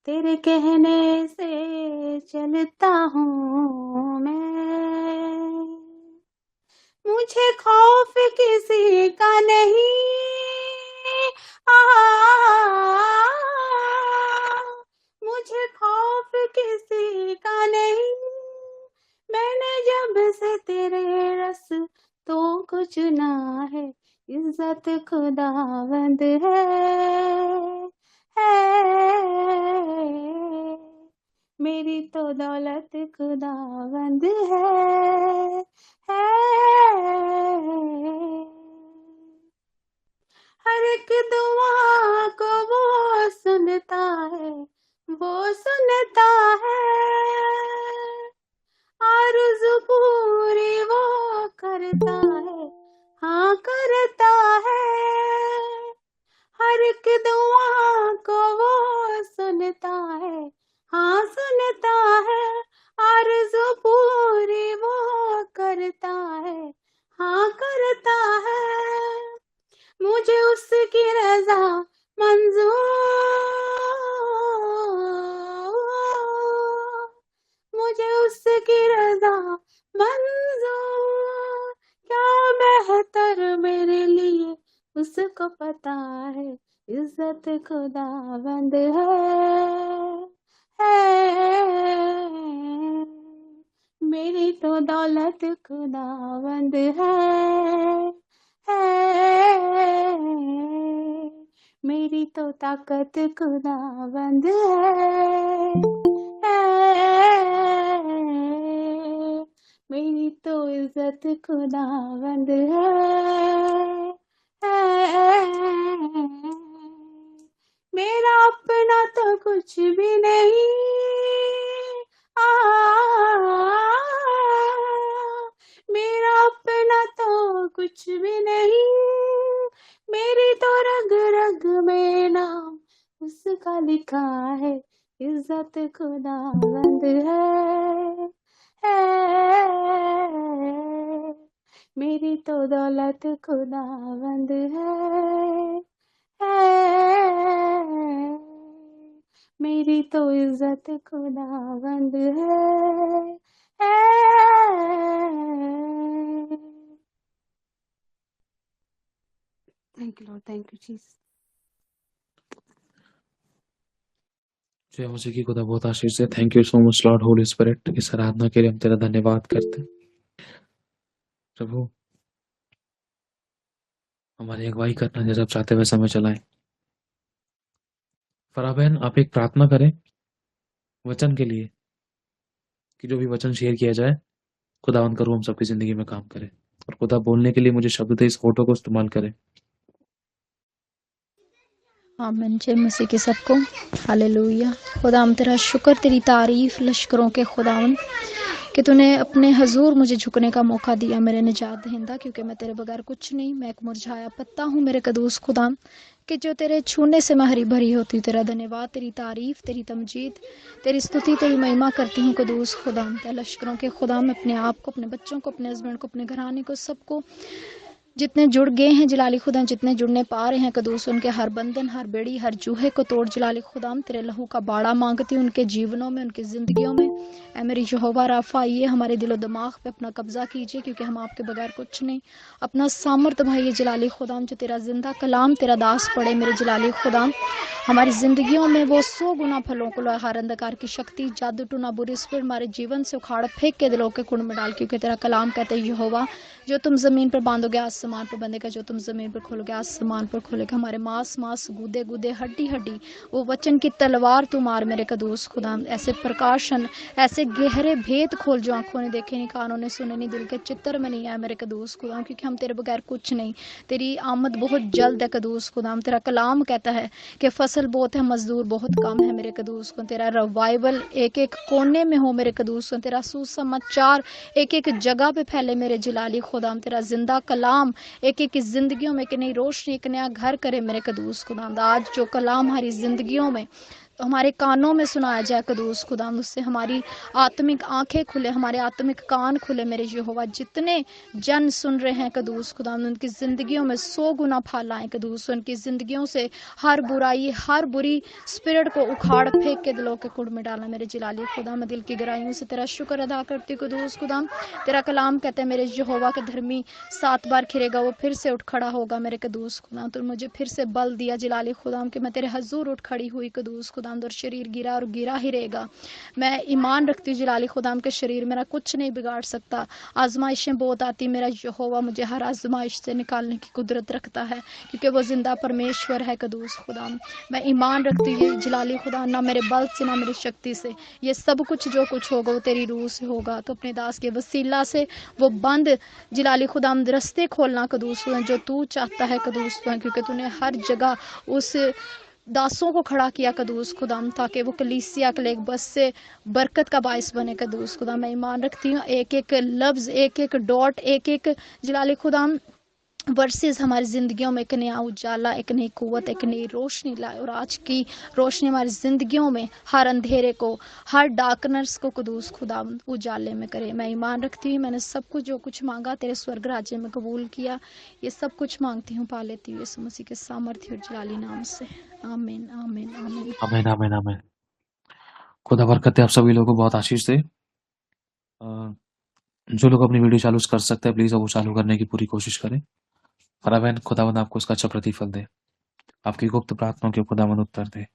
तेरे कहने से चलता हूँ मैं, मुझे खौफ किसी का नहीं। मुझे खौफ किसी का नहीं, मैंने जब से तेरे रस तो कुछ ना है, इज्जत खुदावंद है मेरी तो दौलत खुदावंद है हर एक दुआ को वो सुनता है, वो सुनता है, आरज़ू पूरी वो करता है, हाँ करता है, हर एक दुआ को वो सुनता है, हाँ सुनता है, आरज़ू पूरी वो करता है, हाँ करता है, मुझे उसकी रज़ा मंज़ूर, मुझे उसकी रज़ा मंज़ूर, क्या बेहतर मेरे लिए उसको पता है, इज्जत खुदावंद है मेरी तो दौलत खुदावंद है मेरी तो ताकत खुदावंद है मेरी तो इज्जत खुदावंद है मेरा अपना तो कुछ भी नहीं, मेरा अपना तो कुछ भी नहीं, मेरी तो रग रग में नाम उसका लिखा है, इज्जत खुदावंद है मेरी तो दौलत खुदावंद है मेरी तो इज्जत खुदावंद है thank you Lord, thank you Jesus. जय मसीह की खुदा बहुत आशीष से। Thank you so much Lord Holi spirit, इस आराधना के लिए हम तेरा धन्यवाद करते हैं प्रभु। हमारी अगुवाई करना जैसा आप चाहते वैसा हमें चलाएं। फराह बहन, आप एक प्रार्थना करें वचन के लिए कि जो भी वचन शेयर किया जाए खुदावंद करो हम सबकी जिंदगी में काम करे, और खुदा बोलने के लिए मुझे शब्द दे, इस फोटो को इस्तेमाल करें। आमीन। जय मसीह के सबको हालेलुया। खुदा हम तेरा शुक्र, तेरी तारीफ लश्करों के खुदावन कि तूने अपने हजूर मुझे झुकने का मौका दिया मेरे निजात दहिंदा, क्योंकि मैं तेरे बगैर कुछ नहीं, मैं एक मुरझाया पत्ता हूँ मेरे कदूस खुदाम, कि जो तेरे छूने से मैं हरी भरी होती हूँ। तेरा धन्यवाद, तेरी तारीफ, तेरी तमजीद, तेरी स्तुति, तेरी महिमा करती हूँ कदूस खुदाम। तेरे लश्करों के खुदाम अपने आप को, अपने बच्चों को, अपने हस्बैंड को, अपने घराने को, सबको जितने जुड़ गए हैं जलाली खुदा, जितने जुड़ने पा रहे हैं कदूस, उनके हर बंधन, हर बेड़ी, हर जूहे को तोड़ जलाली खुदाम। तेरे लहू का बाड़ा मांगती हूँ उनके जीवनों में, उनकी जिंदगियों में। ऐ मेरी यहोवा राफा, आइए हमारे दिलो दिमाग पे अपना कब्जा कीजिए, क्योंकि हम आपके बगैर कुछ नहीं। अपना सामर्थ भाई जलाली खुदाम, जो तेरा जिंदा कलाम तेरा दास पड़े मेरे जलाली खुदाम, हमारी जिंदगियों में वो 100 गुना फलों को ला। हर अंधकार की शक्ति, जादू टूना, बुरी स्पिरिट हमारे जीवन से उखाड़ फेंक के दिलों के कुंड में डाल, क्योंकि तेरा कलाम कहते हैं यहोवा जो तुम जमीन पर बांधोगे आसमान पर बंधेगा, जो तुम जमीन पर खोलोगे आसमान पर खोलेगा। हमारे मांस मांस, गूदे गूदे, हड्डी हड्डी, वो वचन की तलवार तू मार मेरे कदूस खुदा। ऐसे प्रकाशन, ऐसे गहरे भेद खोल जो आंखों ने देखे नहीं, कानों ने सुने नहीं, दिल के चित्तर में नहीं आया मेरे कदूस खुदा, क्योंकि हम तेरे बगैर कुछ नहीं। तेरी आमद बहुत जल्द है कदूस खुदा। तेरा कलाम कहता है कि फसल बहुत है, मजदूर बहुत कम है मेरे कदूस को। तेरा रिवाइवल एक एक कोने में हो मेरे कदूस को। तेरा सुसमाचार एक एक जगह पे फैले मेरे जलाली खुदाम। तेरा जिंदा कलाम एक एक जिंदगियों में एक नई रोशनी, एक नया घर करे मेरे कदूस खुदाम। आज जो कलाम हमारी जिंदगियों में हमारे कानों में सुनाया जाए कदूस खुदावंद, उससे हमारी आत्मिक आंखें खुले, हमारे आत्मिक कान खुले मेरे यहोवा। जितने जन सुन रहे हैं कदूस खुदावंद, उनकी ज़िंदगियों में 100 गुना फल आए कदूस, उनकी ज़िंदगियों से हर बुराई, हर बुरी स्पिरिट को उखाड़ फेंक के दिलों के कुंड में डाला मेरे जलाली खुदा। मैं दिल की गहराइयों से तेरा शुक्र अदा करती हूँ कदूस खुदा। तेरा कलाम कहते हैं मेरे यहोवा के धर्मी 7 बार खिरेगा वो फिर से उठ खड़ा होगा मेरे कदूस खुदा। तो मुझे फिर से बल दिया जलाली खुदा कि मैं तेरे हजूर उठ खड़ी हुई कदूस खुदा, और शरीर गिरा और गिरा ही रहेगा। मैं ईमान रखती हूँ जलाली खुदा के शरीर मेरा कुछ नहीं बिगाड़ सकता। आजमाइशें बहुत आती, मेरा यहोवा मुझे हर आजमाइश से निकालने की कुदरत रखता है, क्योंकि वो जिंदा परमेश्वर है कदूस खुदा। मैं ईमान रखती हूँ जलाली खुदा, ना मेरे बल से ना मेरी शक्ति से, ये सब कुछ जो कुछ होगा वो तेरी रूह से होगा। तो अपने दास के वसीला से वो बंद जलाली खुदा रस्ते खोलना कदूस खुदा जो तू चाहता है कदूस खुदा, क्योंकि तूने हर जगह उस दासों को खड़ा किया कदूस खुदाम, ताकि वो कलीसिया के लिए बस से बरकत का बायस बने कदूस खुदा। मैं ईमान रखती हूँ एक एक लफ्ज़, एक एक डॉट, एक एक जलाली खुदाम वर्सेस हमारी ज़िंदगियों में एक नया उजाला, एक नई कुव्वत, एक नई रोशनी लाए। और आज की रोशनी हमारी ज़िंदगियों में हर अंधेरे को, हर डार्कनेस को कदूस खुदा उजाले में करे। मैं ईमान रखती हूँ मैंने सब कुछ जो कुछ मांगा तेरे स्वर्ग राज्य में कबूल किया। ये सब कुछ मांगती हूँ पा लेती हूँ यीशु मसीह के सामर्थ्य और जलाली नाम से। आमीन आमीन आमीन। आमीन आमीन आमीन। खुदा बरकत दे, आप सभी लोगों को बहुत आशीष दे। जो लोग अपनी वीडियो चालू कर सकते हैं प्लीज वो चालू करने की पूरी कोशिश करें। फराबैन खुदावंद आपको उसका अच्छा प्रतिफल दे, आपकी गुप्त प्रार्थनाओं के खुदावंद उत्तर दे,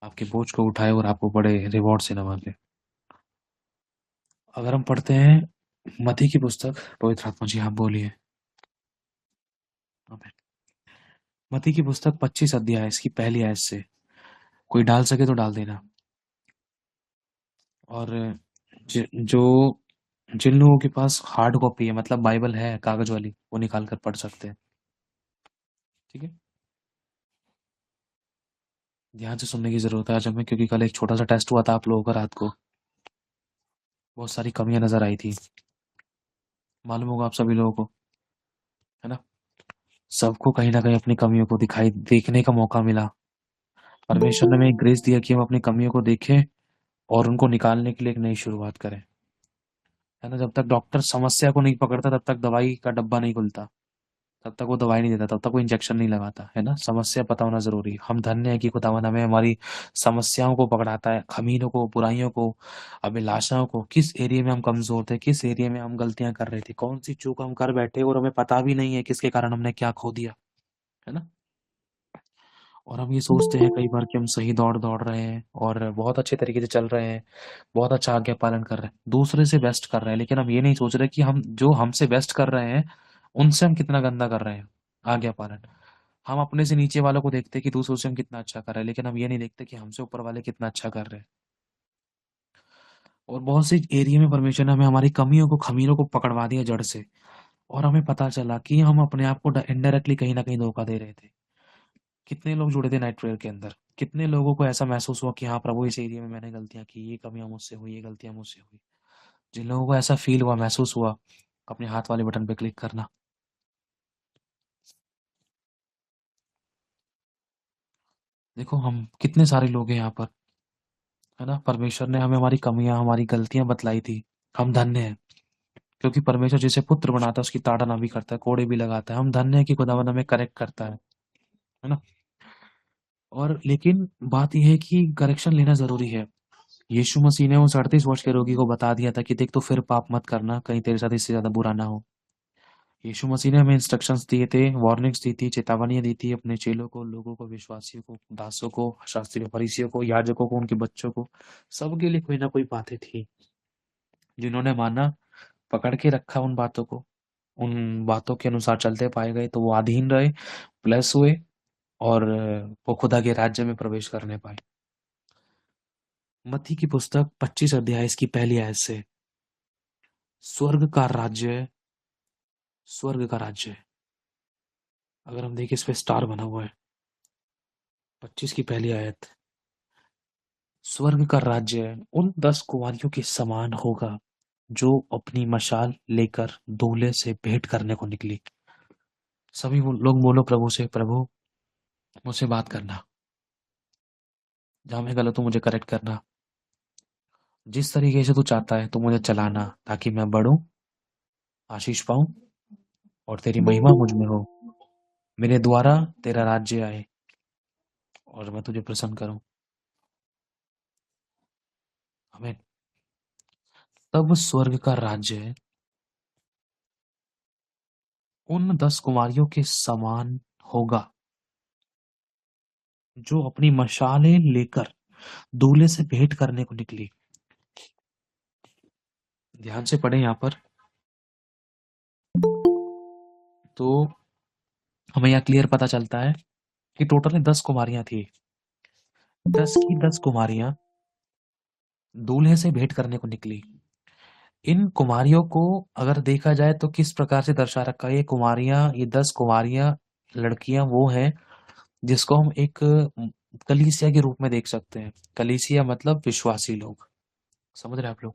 आपके बोझ को उठाए और आपको बड़े रिवॉर्ड से नवाजे। अगर हम पढ़ते हैं मत्ती की पुस्तक, पवित्र आत्मा जी आप बोलिए। आमीन। मत्ती की पुस्तक 25 अध्याय इसकी पहली आयत से, कोई डाल सके तो डाल देना। और जो जिन लोगों के पास हार्ड कॉपी है, मतलब बाइबल है कागज वाली, वो निकाल कर पढ़ सकते हैं। ठीक है, ध्यान से सुनने की जरूरत है आज हमें, क्योंकि कल एक छोटा सा टेस्ट हुआ था आप लोगों का रात को, बहुत सारी कमियां नजर आई थी, मालूम होगा आप सभी लोगों को, है ना। सबको कहीं ना कहीं अपनी कमियों को दिखाई देखने का मौका मिला। परमेश्वर ने हमें एक ग्रेस दिया कि हम अपनी कमियों को देखें और उनको निकालने के लिए एक नई शुरुआत करें, है ना। जब तक डॉक्टर समस्या को नहीं पकड़ता तब तक दवाई का डब्बा नहीं खुलता, तब तक वो दवाई नहीं देता, तब तक वो इंजेक्शन नहीं लगाता, है ना। समस्या पता होना जरूरी है। हम धन्य है कि खुदावन हमें हमारी समस्याओं को पकड़ाता है, खमीरों को, बुराइयों को, अभिलाषाओं को, किस एरिया में हम कमजोर थे, किस एरिया में हम गलतियां कर रहे थे, कौन सी चूक हम कर बैठे और हमें पता भी नहीं है किसके कारण हमने क्या खो दिया, है ना। और हम ये सोचते हैं कई बार कि हम सही दौड़ दौड़ रहे हैं और बहुत अच्छे तरीके से चल रहे हैं, बहुत अच्छा आज्ञा पालन कर रहे हैं, दूसरे से बेस्ट कर रहे हैं, लेकिन हम ये नहीं सोच रहे कि हम जो हमसे बेस्ट कर रहे हैं उनसे हम कितना गंदा कर रहे हैं आज्ञा पालन। हम अपने से नीचे वालों को देखते हैं कि दूसरों से हम कितना अच्छा कर रहे हैं, लेकिन हम ये नहीं देखते कि हमसे ऊपर वाले कितना अच्छा कर रहे हैं। और बहुत सी एरिया में परमेश्वर ने हमें हमारी कमियों को, खमीरों को पकड़वा दिया जड़ से, और हमें पता चला कि हम अपने आप को इनडायरेक्टली कहीं ना कहीं धोखा दे रहे थे। कितने लोग जुड़े थे नाइट प्रेयर के अंदर, कितने लोगों को ऐसा महसूस हुआ कि हाँ प्रभु इस एरिया में मैंने गलतियां की, ये कमियां मुझसे हुई, ये गलतियां मुझसे हुई। जिन लोगों को ऐसा फील हुआ, महसूस हुआ, अपने हाथ वाले बटन पे क्लिक करना। देखो हम कितने सारे लोग हैं यहाँ पर, है ना। परमेश्वर ने हमें हमारी कमियां, हमारी गलतियां बतलाई थी। हम धन्य हैं, क्योंकि परमेश्वर जिसे पुत्र बनाता है उसकी ताड़ना भी करता है, कोड़े भी लगाता है। हम धन्य है कि खुदावन हमें करेक्ट करता है ना। और लेकिन बात यह है कि करेक्शन लेना जरूरी है। यीशु मसीह ने उस 38 वर्ष के रोगी को बता दिया था कि देख तो फिर पाप मत करना, कहीं तेरे साथ इससे ज्यादा बुरा ना हो। यीशु मसीह ने हमें इंस्ट्रक्शंस दिए थे, वार्निंग्स दी थी, चेतावनियां दी थी अपने चेलों को, लोगों को, विश्वासियों को, दासों को, शास्त्रियों, फरीसियों को, याजकों को, उनके बच्चों को। सबके लिए कोई ना कोई बातें थी। जिन्होंने माना, पकड़ के रखा उन बातों को, उन बातों के अनुसार चलते पाए गए, तो वो अधीन रहे, प्लस हुए, और वो खुदा के राज्य में प्रवेश करने पाए। मत्ती की पुस्तक 25 अध्याय इसकी पहली आयत से, स्वर्ग का राज्य, स्वर्ग का राज्य, अगर हम देखें इस पे स्टार बना हुआ है, 25 की पहली आयत, स्वर्ग का राज्य उन 10 कुंवारियों के समान होगा जो अपनी मशाल लेकर दूल्हे से भेंट करने को निकली। सभी वो लोग बोलो प्रभु से, प्रभु मुझसे बात करना, जहाँ मैं गलत हूँ मुझे करेक्ट करना, जिस तरीके से तू चाहता है तो मुझे चलाना, ताकि मैं बढ़ूं, आशीष पाऊं और तेरी महिमा मुझ में हो। मेरे द्वारा तेरा राज्य आए और मैं तुझे प्रसन्न करूं। हमें तब स्वर्ग का राज्य उन 10 कुमारियों के समान होगा जो अपनी मशालें लेकर दूल्हे से भेंट करने को निकली। ध्यान से पढ़े यहाँ पर, तो हमें यहाँ क्लियर पता चलता है कि टोटल 10 कुमारियां थी। 10 की 10 कुमारियां दूल्हे से भेंट करने को निकली। इन कुमारियों को अगर देखा जाए तो किस प्रकार से दर्शा रखा है, ये कुमारियां, ये 10 कुमारियां लड़कियां वो हैं जिसको हम एक कलीसिया के रूप में देख सकते हैं। कलीसिया मतलब विश्वासी लोग, समझ रहे हैं आप लोग?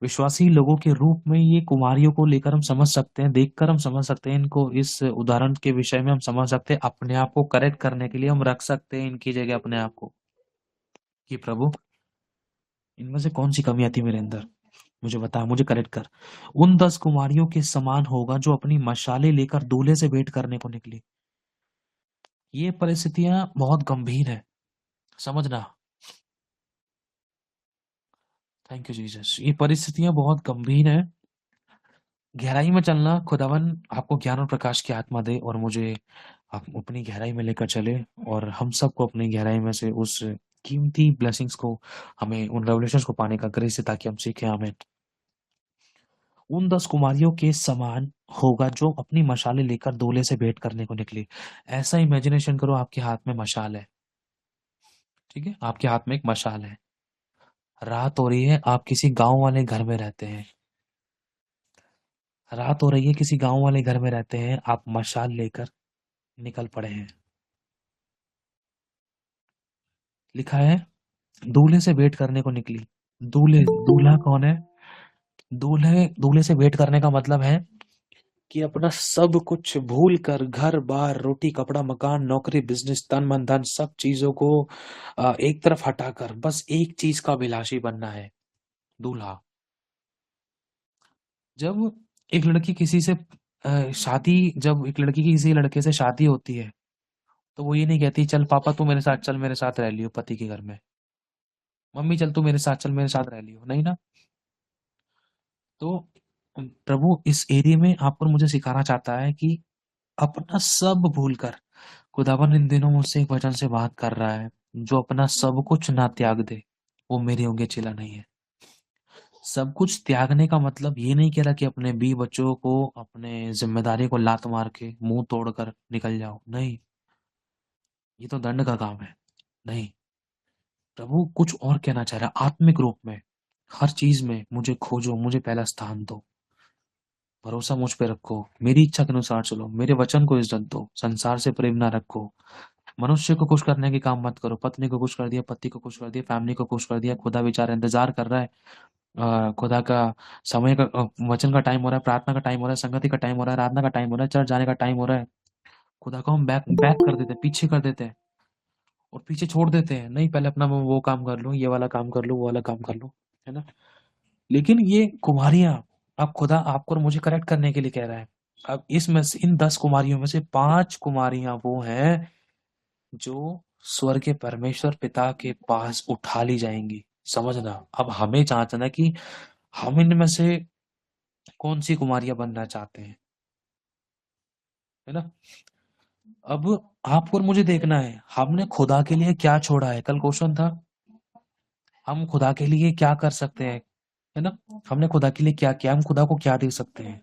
विश्वासी लोगों के रूप में ये कुमारियों को लेकर हम समझ सकते हैं, देखकर हम समझ सकते हैं इनको, इस उदाहरण के विषय में हम समझ सकते हैं, अपने आप को करेक्ट करने के लिए हम रख सकते हैं इनकी जगह अपने आप को, कि प्रभु इनमें से कौन सी कमियां थी मेरे अंदर, मुझे बता, मुझे करेक्ट कर। उन 10 कुमारियों के समान होगा जो अपनी मशाले लेकर दूल्हे से भेंट करने को निकली। ये परिस्थितियां बहुत गंभीर है, समझना। Thank you Jesus. ये परिस्थितियां बहुत गंभीर है। गहराई में चलना, खुदावन आपको ज्ञान और प्रकाश की आत्मा दे और मुझे आप अपनी गहराई में लेकर चले, और हम सबको अपनी गहराई में से उस कीमती ब्लेसिंग्स को, हमें उन रेवलेशंस को पाने का ग्रेस है, ताकि हम सीखें। आमीन। उन 10 कुमारियों के समान होगा जो अपनी मशालें लेकर दूल्हे से भेंट करने को निकली। ऐसा इमेजिनेशन करो, आपके हाथ में मशाल है, ठीक है, आपके हाथ में एक मशाल है, रात हो रही है, आप किसी गांव वाले घर में रहते हैं, रात हो रही है, किसी गांव वाले घर में रहते हैं, आप मशाल लेकर निकल पड़े हैं। लिखा है दूल्हे से भेंट करने को निकली। दूल्हा कौन है? दूल्हे से भेंट करने का मतलब है कि अपना सब कुछ भूल कर, घर बार, रोटी कपड़ा मकान नौकरी बिजनेस तन मन धन सब चीजों को एक तरफ हटाकर बस एक चीज का अभिलाषी बनना है दूल्हा। जब एक लड़की किसी से जब एक लड़की की किसी लड़के से शादी होती है, तो वो ये नहीं कहती चल पापा तू मेरे साथ चल, मेरे साथ रह लियो पति के घर में, मम्मी चल तू मेरे साथ चल, मेरे साथ रह लियो, नहीं ना। तो प्रभु इस एरिया में आपको मुझे सिखाना चाहता है कि अपना सब भूलकर, खुदावन इन दिनों मुझसे एक वचन से बात कर रहा है, जो अपना सब कुछ ना त्याग दे वो मेरे होंगे चेला नहीं है। सब कुछ त्यागने का मतलब ये नहीं कह रहा कि अपने बी बच्चों को, अपने जिम्मेदारी को लात मार के मुंह तोड़कर निकल जाओ, नहीं, ये तो दंड का काम है, नहीं। प्रभु कुछ और कहना चाह रहा है, आत्मिक रूप में हर चीज में मुझे खोजो, मुझे पहला स्थान दो, भरोसा मुझ पे रखो, मेरी इच्छा के अनुसार चलो, मेरे वचन को इज्जत दो, संसार से प्रेम ना रखो, मनुष्य को खुश करने के काम मत करो। पत्नी को खुश कर दिया, पति को खुश कर दिया, फैमिली को खुश कर दिया, खुदा बेचारा इंतजार कर रहा है, खुदा का समय का वचन का टाइम हो रहा है, प्रार्थना का टाइम हो रहा है, संगति का टाइम हो रहा है, आराधना का टाइम हो रहा है, चर्च जाने का टाइम हो रहा है, खुदा को हम बैक बैक कर देते हैं, पीछे कर देते हैं और पीछे छोड़ देते हैं। नहीं, पहले अपना मैं वो काम कर लूं, ये वाला काम कर लूं, वो वाला काम कर लूं, है ना। लेकिन ये कुमारियां, अब खुदा आपको और मुझे करेक्ट करने के लिए कह रहा है। अब इसमें से इन 10 कुमारियों में से 5 कुमारियां वो हैं जो स्वर्ग के परमेश्वर पिता के पास उठा ली जाएंगी। समझना, अब हमें जांचना कि हम इनमें से कौन सी कुमारियां बनना चाहते हैं, है ना। अब आपको और मुझे देखना है हमने खुदा के लिए क्या छोड़ा है। कल क्वेश्चन था, हम खुदा के लिए क्या कर सकते हैं, है ना। हमने खुदा के लिए क्या किया, हम खुदा को क्या दे सकते हैं।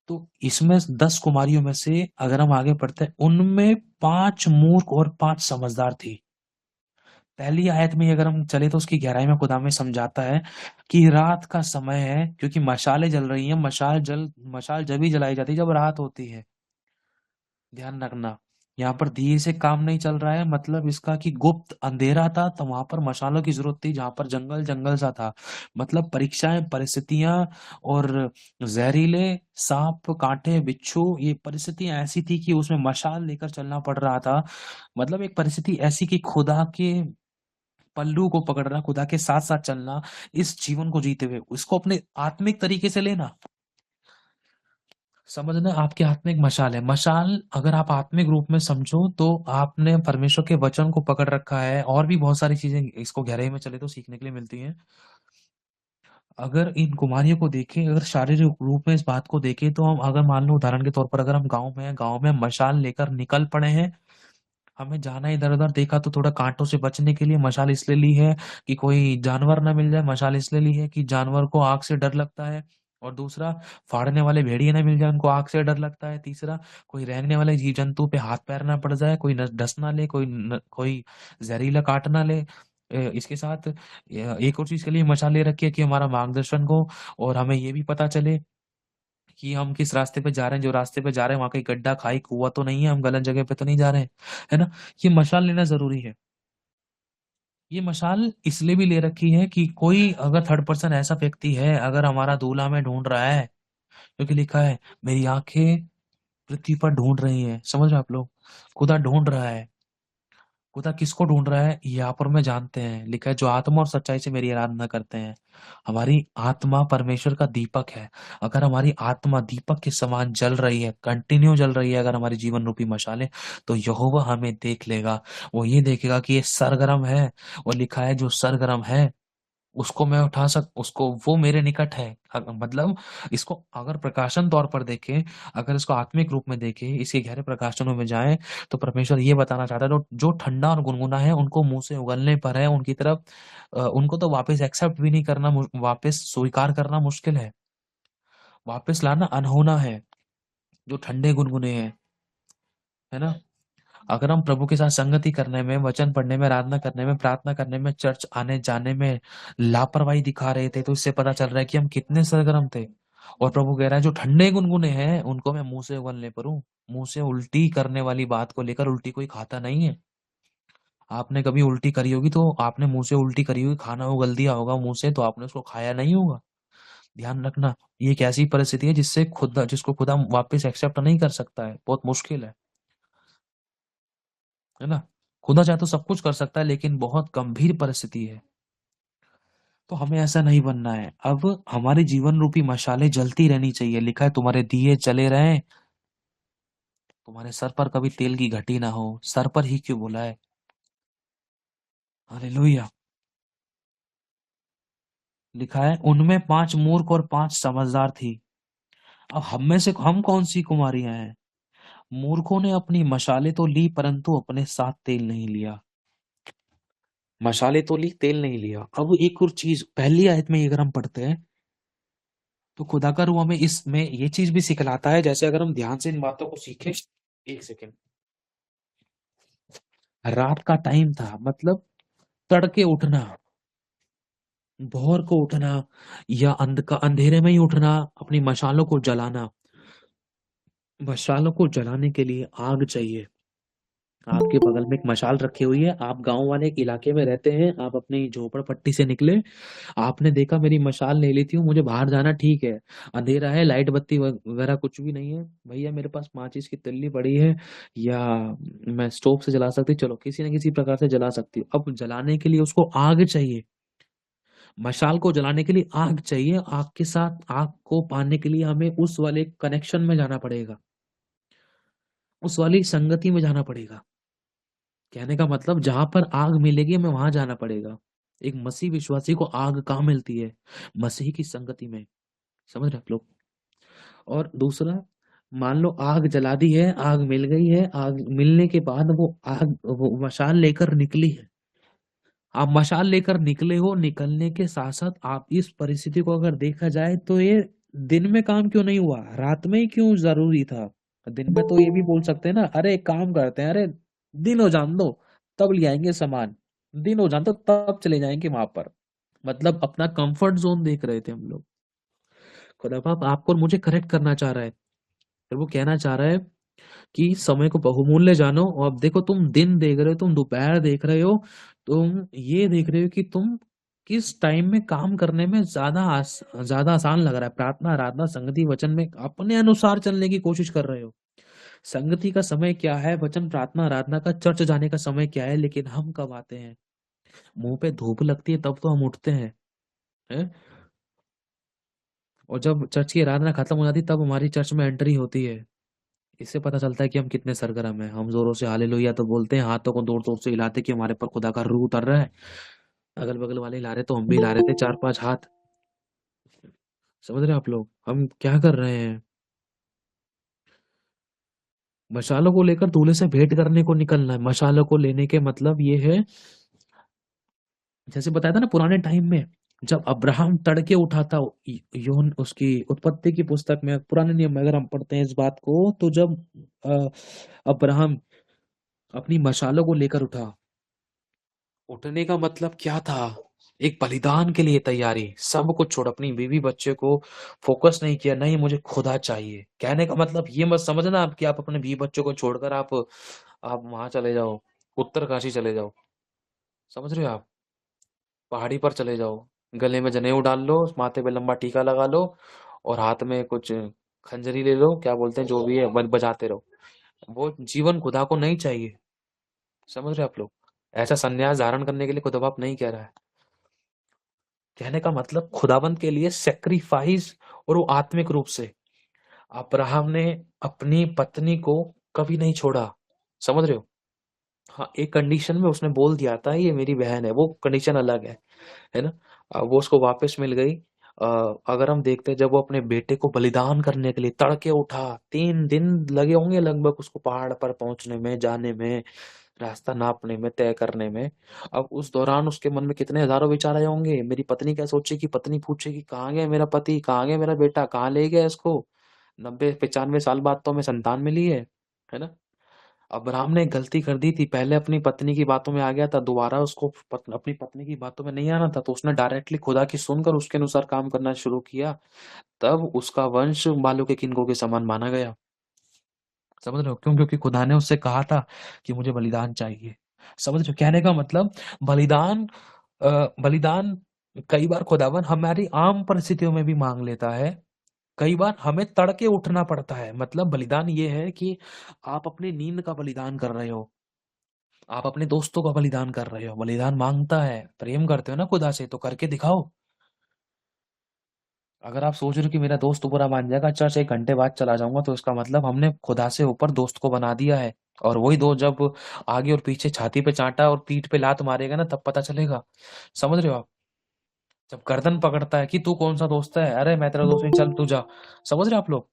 तो इसमें 10 कुमारियों में से अगर हम आगे बढ़ते हैं, उनमें 5 मूर्ख और 5 समझदार थी। पहली आयत में अगर हम चले तो उसकी गहराई में खुदा में समझाता है कि रात का समय है, क्योंकि मशालें जल रही हैं। मशाल जब ही जलाई जाती है जब रात होती है। ध्यान रखना, यहाँ पर दिए से काम नहीं चल रहा है, मतलब इसका कि गुप्त अंधेरा था तो वहां पर मशालों की जरूरत थी, जहां पर जंगल जंगल सा था। मतलब परीक्षाएं, परिस्थितियां और जहरीले सांप कांटे बिच्छू, ये परिस्थितियां ऐसी थी कि उसमें मशाल लेकर चलना पड़ रहा था। मतलब एक परिस्थिति ऐसी कि खुदा के पल्लू को पकड़ना, खुदा के साथ साथ चलना, इस जीवन को जीते हुए इसको अपने आत्मिक तरीके से लेना, समझना आपकी आत्मिक मशाल है। मशाल अगर आप आत्मिक रूप में समझो तो आपने परमेश्वर के वचन को पकड़ रखा है। और भी बहुत सारी चीजें इसको गहराई में चले तो सीखने के लिए मिलती हैं। अगर इन कुमारियों को देखें, अगर शारीरिक रूप में इस बात को देखें, तो हम अगर मान लो उदाहरण के तौर पर अगर हम गांव में मशाल लेकर निकल पड़े हैं, हमें जाना है इधर उधर, देखा तो थोड़ा कांटों से बचने के लिए मशाल इसलिए ली है कि कोई जानवर ना मिल जाए, मशाल इसलिए ली है कि जानवर को आग से डर लगता है, और दूसरा फाड़ने वाले भेड़िए ना मिल जाए, उनको आग से डर लगता है, तीसरा कोई रेंगने वाले जीव जंतु पे हाथ पैर ना पड़ जाए, कोई डस ना ले, कोई जहरीला काट ना ले। इसके साथ एक और चीज के लिए मशाल ले रखी है कि हमारा मार्गदर्शन को, और हमें ये भी पता चले कि हम किस रास्ते पे जा रहे हैं, जो रास्ते पे जा रहे हैं वहां कहीं गड्ढा खाई कुआं तो नहीं है, हम गलत जगह पे तो नहीं जा रहे हैं, है ना। ये मशाल लेना जरूरी है। ये मशाल इसलिए भी ले रखी है कि कोई अगर थर्ड पर्सन ऐसा व्यक्ति है, अगर हमारा दूल्हा हमें ढूंढ रहा है, क्योंकि लिखा है मेरी आंखें पृथ्वी पर ढूंढ रही हैं, समझ रहे हैं आप लोग, खुदा ढूंढ रहा है। खुदा किसको ढूंढ रहा है यहाँ पर में जानते हैं, लिखा है जो आत्मा और सच्चाई से मेरी आराधना करते हैं। हमारी आत्मा परमेश्वर का दीपक है। अगर हमारी आत्मा दीपक के समान जल रही है, कंटिन्यू जल रही है, अगर हमारी जीवन रूपी मशाले, तो यहोवा हमें देख लेगा। वो ये देखेगा कि ये सरगर्म है, और लिखा है जो सरगर्म है उसको मैं उठा उसको, वो मेरे निकट है। मतलब इसको अगर प्रकाशन तौर पर देखें, अगर इसको आत्मिक रूप में देखें, इसके गहरे प्रकाशनों में जाएं, तो परमेश्वर ये बताना चाहता है जो ठंडा और गुनगुना है उनको मुंह से उगलने पर है, उनकी तरफ उनको तो वापस एक्सेप्ट भी नहीं करना, वापस स्वीकार करना मुश्किल है, वापस लाना अनहोना है। जो ठंडे गुनगुने हैं, है ना। अगर हम प्रभु के साथ संगति करने में, वचन पढ़ने में, आराधना करने में, प्रार्थना करने में, चर्च आने जाने में लापरवाही दिखा रहे थे, तो इससे पता चल रहा है कि हम कितने सरगर्म थे। और प्रभु कह रहा है जो ठंडे गुनगुने हैं उनको मैं मुंह से उगलने पर हूं। मुंह से उल्टी करने वाली बात को लेकर उल्टी कोई खाता नहीं है। आपने कभी उल्टी करी होगी तो आपने मुंह से उल्टी करी होगी, खाना उगल दिया होगा मुंह से, तो आपने उसको खाया नहीं होगा। ध्यान रखना, ये एक ऐसी परिस्थिति है जिसको खुदा वापस एक्सेप्ट नहीं कर सकता है, बहुत मुश्किल है ना। खुदा चाहे तो सब कुछ कर सकता है, लेकिन बहुत गंभीर परिस्थिति है। तो हमें ऐसा नहीं बनना है। अब हमारे जीवन रूपी मशाले जलती रहनी चाहिए। लिखा है तुम्हारे दिए जले रहे, तुम्हारे सर पर कभी तेल की घटी ना हो। सर पर ही क्यों बोला है? हालेलुया। लिखा है उनमें 5 मूर्ख और 5 समझदार थी। अब हम में से हम कौन सी कुमारियां हैं? मूर्खों ने अपनी मशाले तो ली, परंतु अपने साथ तेल नहीं लिया। मशाले तो ली, तेल नहीं लिया। अब एक और चीज, पहली आयत में अगर हम पढ़ते हैं तो खुदा का रूह हमें इसमें ये चीज भी सिखलाता है। जैसे अगर हम ध्यान से इन बातों को सीखें, एक सेकेंड, रात का टाइम था, मतलब तड़के उठना, भोर को उठना, या अंधेरे में ही उठना, अपनी मशालों को जलाना। मशालों को जलाने के लिए आग चाहिए। आपके बगल में एक मशाल रखी हुई है, आप गांव वाले एक इलाके में रहते हैं, आप अपनी झोपड़पट्टी से निकले, आपने देखा मेरी मशाल ले लेती हूँ, मुझे बाहर जाना, ठीक है, अंधेरा है, लाइट बत्ती वगैरह कुछ भी नहीं है, भैया मेरे पास माचिस की तिल्ली पड़ी है, या मैं स्टोव से जला सकती, चलो किसी न किसी प्रकार से जला सकती हूँ। अब जलाने के लिए उसको आग चाहिए। मशाल को जलाने के लिए आग चाहिए। आग के साथ आग को पाने के लिए हमें उस वाले कनेक्शन में जाना पड़ेगा, उस वाली संगति में जाना पड़ेगा। कहने का मतलब जहां पर आग मिलेगी हमें वहां जाना पड़ेगा। एक मसीह विश्वासी को आग कहाँ मिलती है? मसीह की संगति में। समझ रहे आप लोग? और दूसरा, मान लो आग जला दी है, आग मिल गई है, आग मिलने के बाद वो मशाल लेकर निकली है। आप मशाल लेकर निकले हो, निकलने के साथ साथ आप इस परिस्थिति को अगर देखा जाए तो ये दिन में काम क्यों नहीं हुआ, रात में ही क्यों जरूरी था? दिन में तो ये भी बोल सकते हैं ना, अरे एक काम करते हैं, अरे दिन हो जान दो तब ले आएंगे सामान, दिन हो जान दो तब चले जाएंगे वहां पर। मतलब अपना कंफर्ट जोन देख रहे थे हम लोग। खुदा बाप आपको और मुझे करेक्ट करना चाह रहा है, और वो कहना चाह रहा है कि समय को बहुमूल्य जानो। और अब देखो, तुम दिन देख रहे हो, तुम दोपहर देख रहे हो, तुम ये देख रहे हो कि तुम किस टाइम में काम करने में ज्यादा आसान लग रहा है। प्रार्थना, आराधना, संगति, वचन में अपने अनुसार चलने की कोशिश कर रहे हो। संगति का समय क्या है, वचन, प्रार्थना, आराधना का, चर्च जाने का समय क्या है, लेकिन हम कब आते हैं? मुंह पे धूप लगती है तब तो हम उठते हैं? और जब चर्च की आराधना खत्म हो जाती है तब हमारी चर्च में एंट्री होती है। इससे पता चलता है कि हम कितने सरगर्म हैं। हम जोरों से हालेलुया तो बोलते हैं, हाथों को जोर जोर से हिलाते कि हमारे पर खुदा का रूह उतर रहा है। अगल बगल वाले हिला रहे तो हम भी हिला रहे थे 4-5 हाथ। समझ रहे हैं आप लोग हम क्या कर रहे हैं? मशालों को लेकर दूल्हे से भेंट करने को निकलना है। मशालों को लेने के मतलब ये है, जैसे बताया था ना पुराने टाइम में जब अब्राहम तड़के उठा था, योन उसकी उत्पत्ति की पुस्तक में, पुराने नियम में अगर हम पढ़ते हैं इस बात को, तो जब अब्राहम अपनी मशालों को लेकर उठा, उठने का मतलब क्या था? एक बलिदान के लिए तैयारी। सब कुछ छोड़, अपनी बीवी बच्चे को फोकस नहीं किया, नहीं मुझे खुदा चाहिए। कहने का मतलब ये मत समझना आप कि आप अपने बीवी बच्चों को छोड़कर आप वहां चले जाओ, उत्तरकाशी चले जाओ। समझ रहे हो आप? पहाड़ी पर चले जाओ, गले में जनेऊ डाल लो, माथे पे लंबा टीका लगा लो और हाथ में कुछ खंजरी ले लो, क्या बोलते हैं जो भी है, बजाते रहो। वो जीवन खुदा को नहीं चाहिए। समझ रहे हैं आप लोग? ऐसा संन्यास धारण करने के लिए खुदा बाप नहीं कह रहा है। कहने का मतलब खुदाबंद के लिए सेक्रीफाइस, और वो आत्मिक रूप से। अब्राहम ने अपनी पत्नी को कभी नहीं छोड़ा। समझ रहे हो? हाँ, एक कंडीशन में उसने बोल दिया था ये मेरी बहन है, वो कंडीशन अलग है ना? वो उसको वापस मिल गई। अगर हम देखते हैं जब वो अपने बेटे को बलिदान करने के लिए तड़के उठा, 3 दिन लगे होंगे लगभग उसको पहाड़ पर पहुंचने में, जाने में, रास्ता नापने में, तय करने में। अब उस दौरान उसके मन में कितने हजारों विचार आए होंगे। मेरी पत्नी क्या सोचेगी? पत्नी पूछेगी कहाँ गया मेरा पति, कहाँ गया मेरा बेटा, कहाँ ले गया इसको? 90-95 साल बाद तो हमें संतान मिली है ना? अब्राहम ने गलती कर दी थी, पहले अपनी पत्नी की बातों में आ गया था, दोबारा उसको अपनी पत्नी की बातों में नहीं आना था, तो उसने डायरेक्टली खुदा की सुनकर उसके अनुसार काम करना शुरू किया। तब उसका वंश बालों के किनकों के समान माना गया। समझ रहे हो? क्यों? क्योंकि खुदा ने उससे कहा था कि मुझे बलिदान चाहिए। समझ रहे हो? कहने का मतलब बलिदान, बलिदान कई बार खुदावन हमारी आम परिस्थितियों में भी मांग लेता है। कई बार हमें तड़के उठना पड़ता है। मतलब बलिदान ये है कि आप अपनी नींद का बलिदान कर रहे हो, आप अपने दोस्तों का बलिदान कर रहे हो। बलिदान मांगता है, प्रेम करते हो ना खुदा से, तो करके दिखाओ। अगर आप सोच रहे हो कि मेरा दोस्त बुरा मान जाएगा, चर्च 1 घंटे बाद चला जाऊंगा, तो इसका मतलब हमने खुदा से ऊपर दोस्त को बना दिया है। और वही दोस्त जब आगे और पीछे छाती पे चांटा और पीठ पे लात मारेगा ना, तब पता चलेगा। समझ रहे हो आप? जब गर्दन पकड़ता है कि तू कौन सा दोस्त है, अरे मैं तेरा दोस्त नहीं, चल तू जा। समझ रहे हो आप लोग?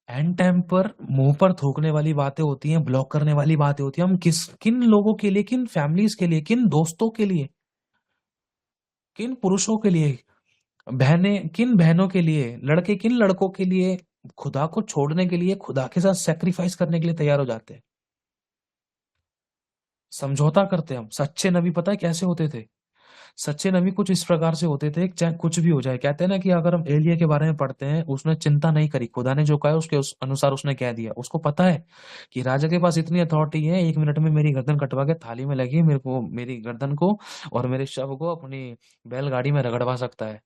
एंड टाइम पर मुंह पर थूकने वाली बातें होती हैं, ब्लॉक करने वाली बातें होती हैं। हम किन लोगों के लिए, किन फैमिलीज के लिए, किन दोस्तों के लिए, किन पुरुषों के लिए, बहनें किन बहनों के लिए, लड़के किन लड़कों के लिए खुदा को छोड़ने के लिए, खुदा के साथ सेक्रीफाइस करने के लिए तैयार हो जाते हैं। समझौता करते हैं हम। सच्चे नबी पता है कैसे होते थे? सच्चे नबी कुछ इस प्रकार से होते थे, चाहे कुछ भी हो जाए। कहते हैं ना कि अगर हम एलिया के बारे में पढ़ते हैं, उसने चिंता नहीं करी, खुदा ने जो कहा है उसके अनुसार उसने कह दिया। उसको पता है कि राजा के पास इतनी अथॉरिटी है, 1 मिनट में मेरी गर्दन कटवा के थाली में लगी मेरे को, मेरी गर्दन को और मेरे शव को अपनी बैलगाड़ी में रगड़वा सकता है।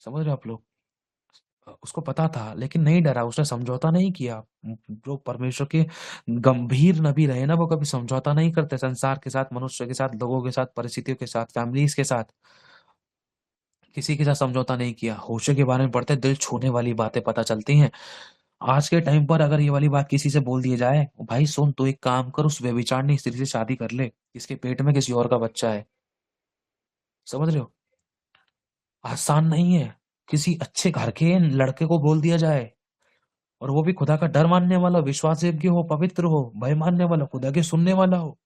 समझ रहे हो आप लोग? उसको पता था लेकिन नहीं डरा, उसने समझौता नहीं किया। जो परमेश्वर के गंभीर नबी रहे ना, वो कभी समझौता नहीं करते संसार के साथ, मनुष्य के साथ, लोगों के साथ, परिस्थितियों के साथ, फैमिलीज के साथ। किसी के साथ समझौता नहीं किया। होशे के बारे में पढ़ते, दिल छूने वाली बातें पता चलती हैं। आज के टाइम पर अगर ये वाली बात किसी से बोल दी जाए, भाई सुन तू एक काम कर, उस व्यभिचारिणी स्त्री से शादी कर ले, इसके पेट में किसी और का बच्चा है। समझ रहे हो? आसान नहीं है। किसी अच्छे घर के लड़के को बोल दिया जाए, और वो भी खुदा का डर मानने वाला, विश्वास योग्य हो, पवित्र हो, भय मानने वाला, खुदा के सुनने वाला हो।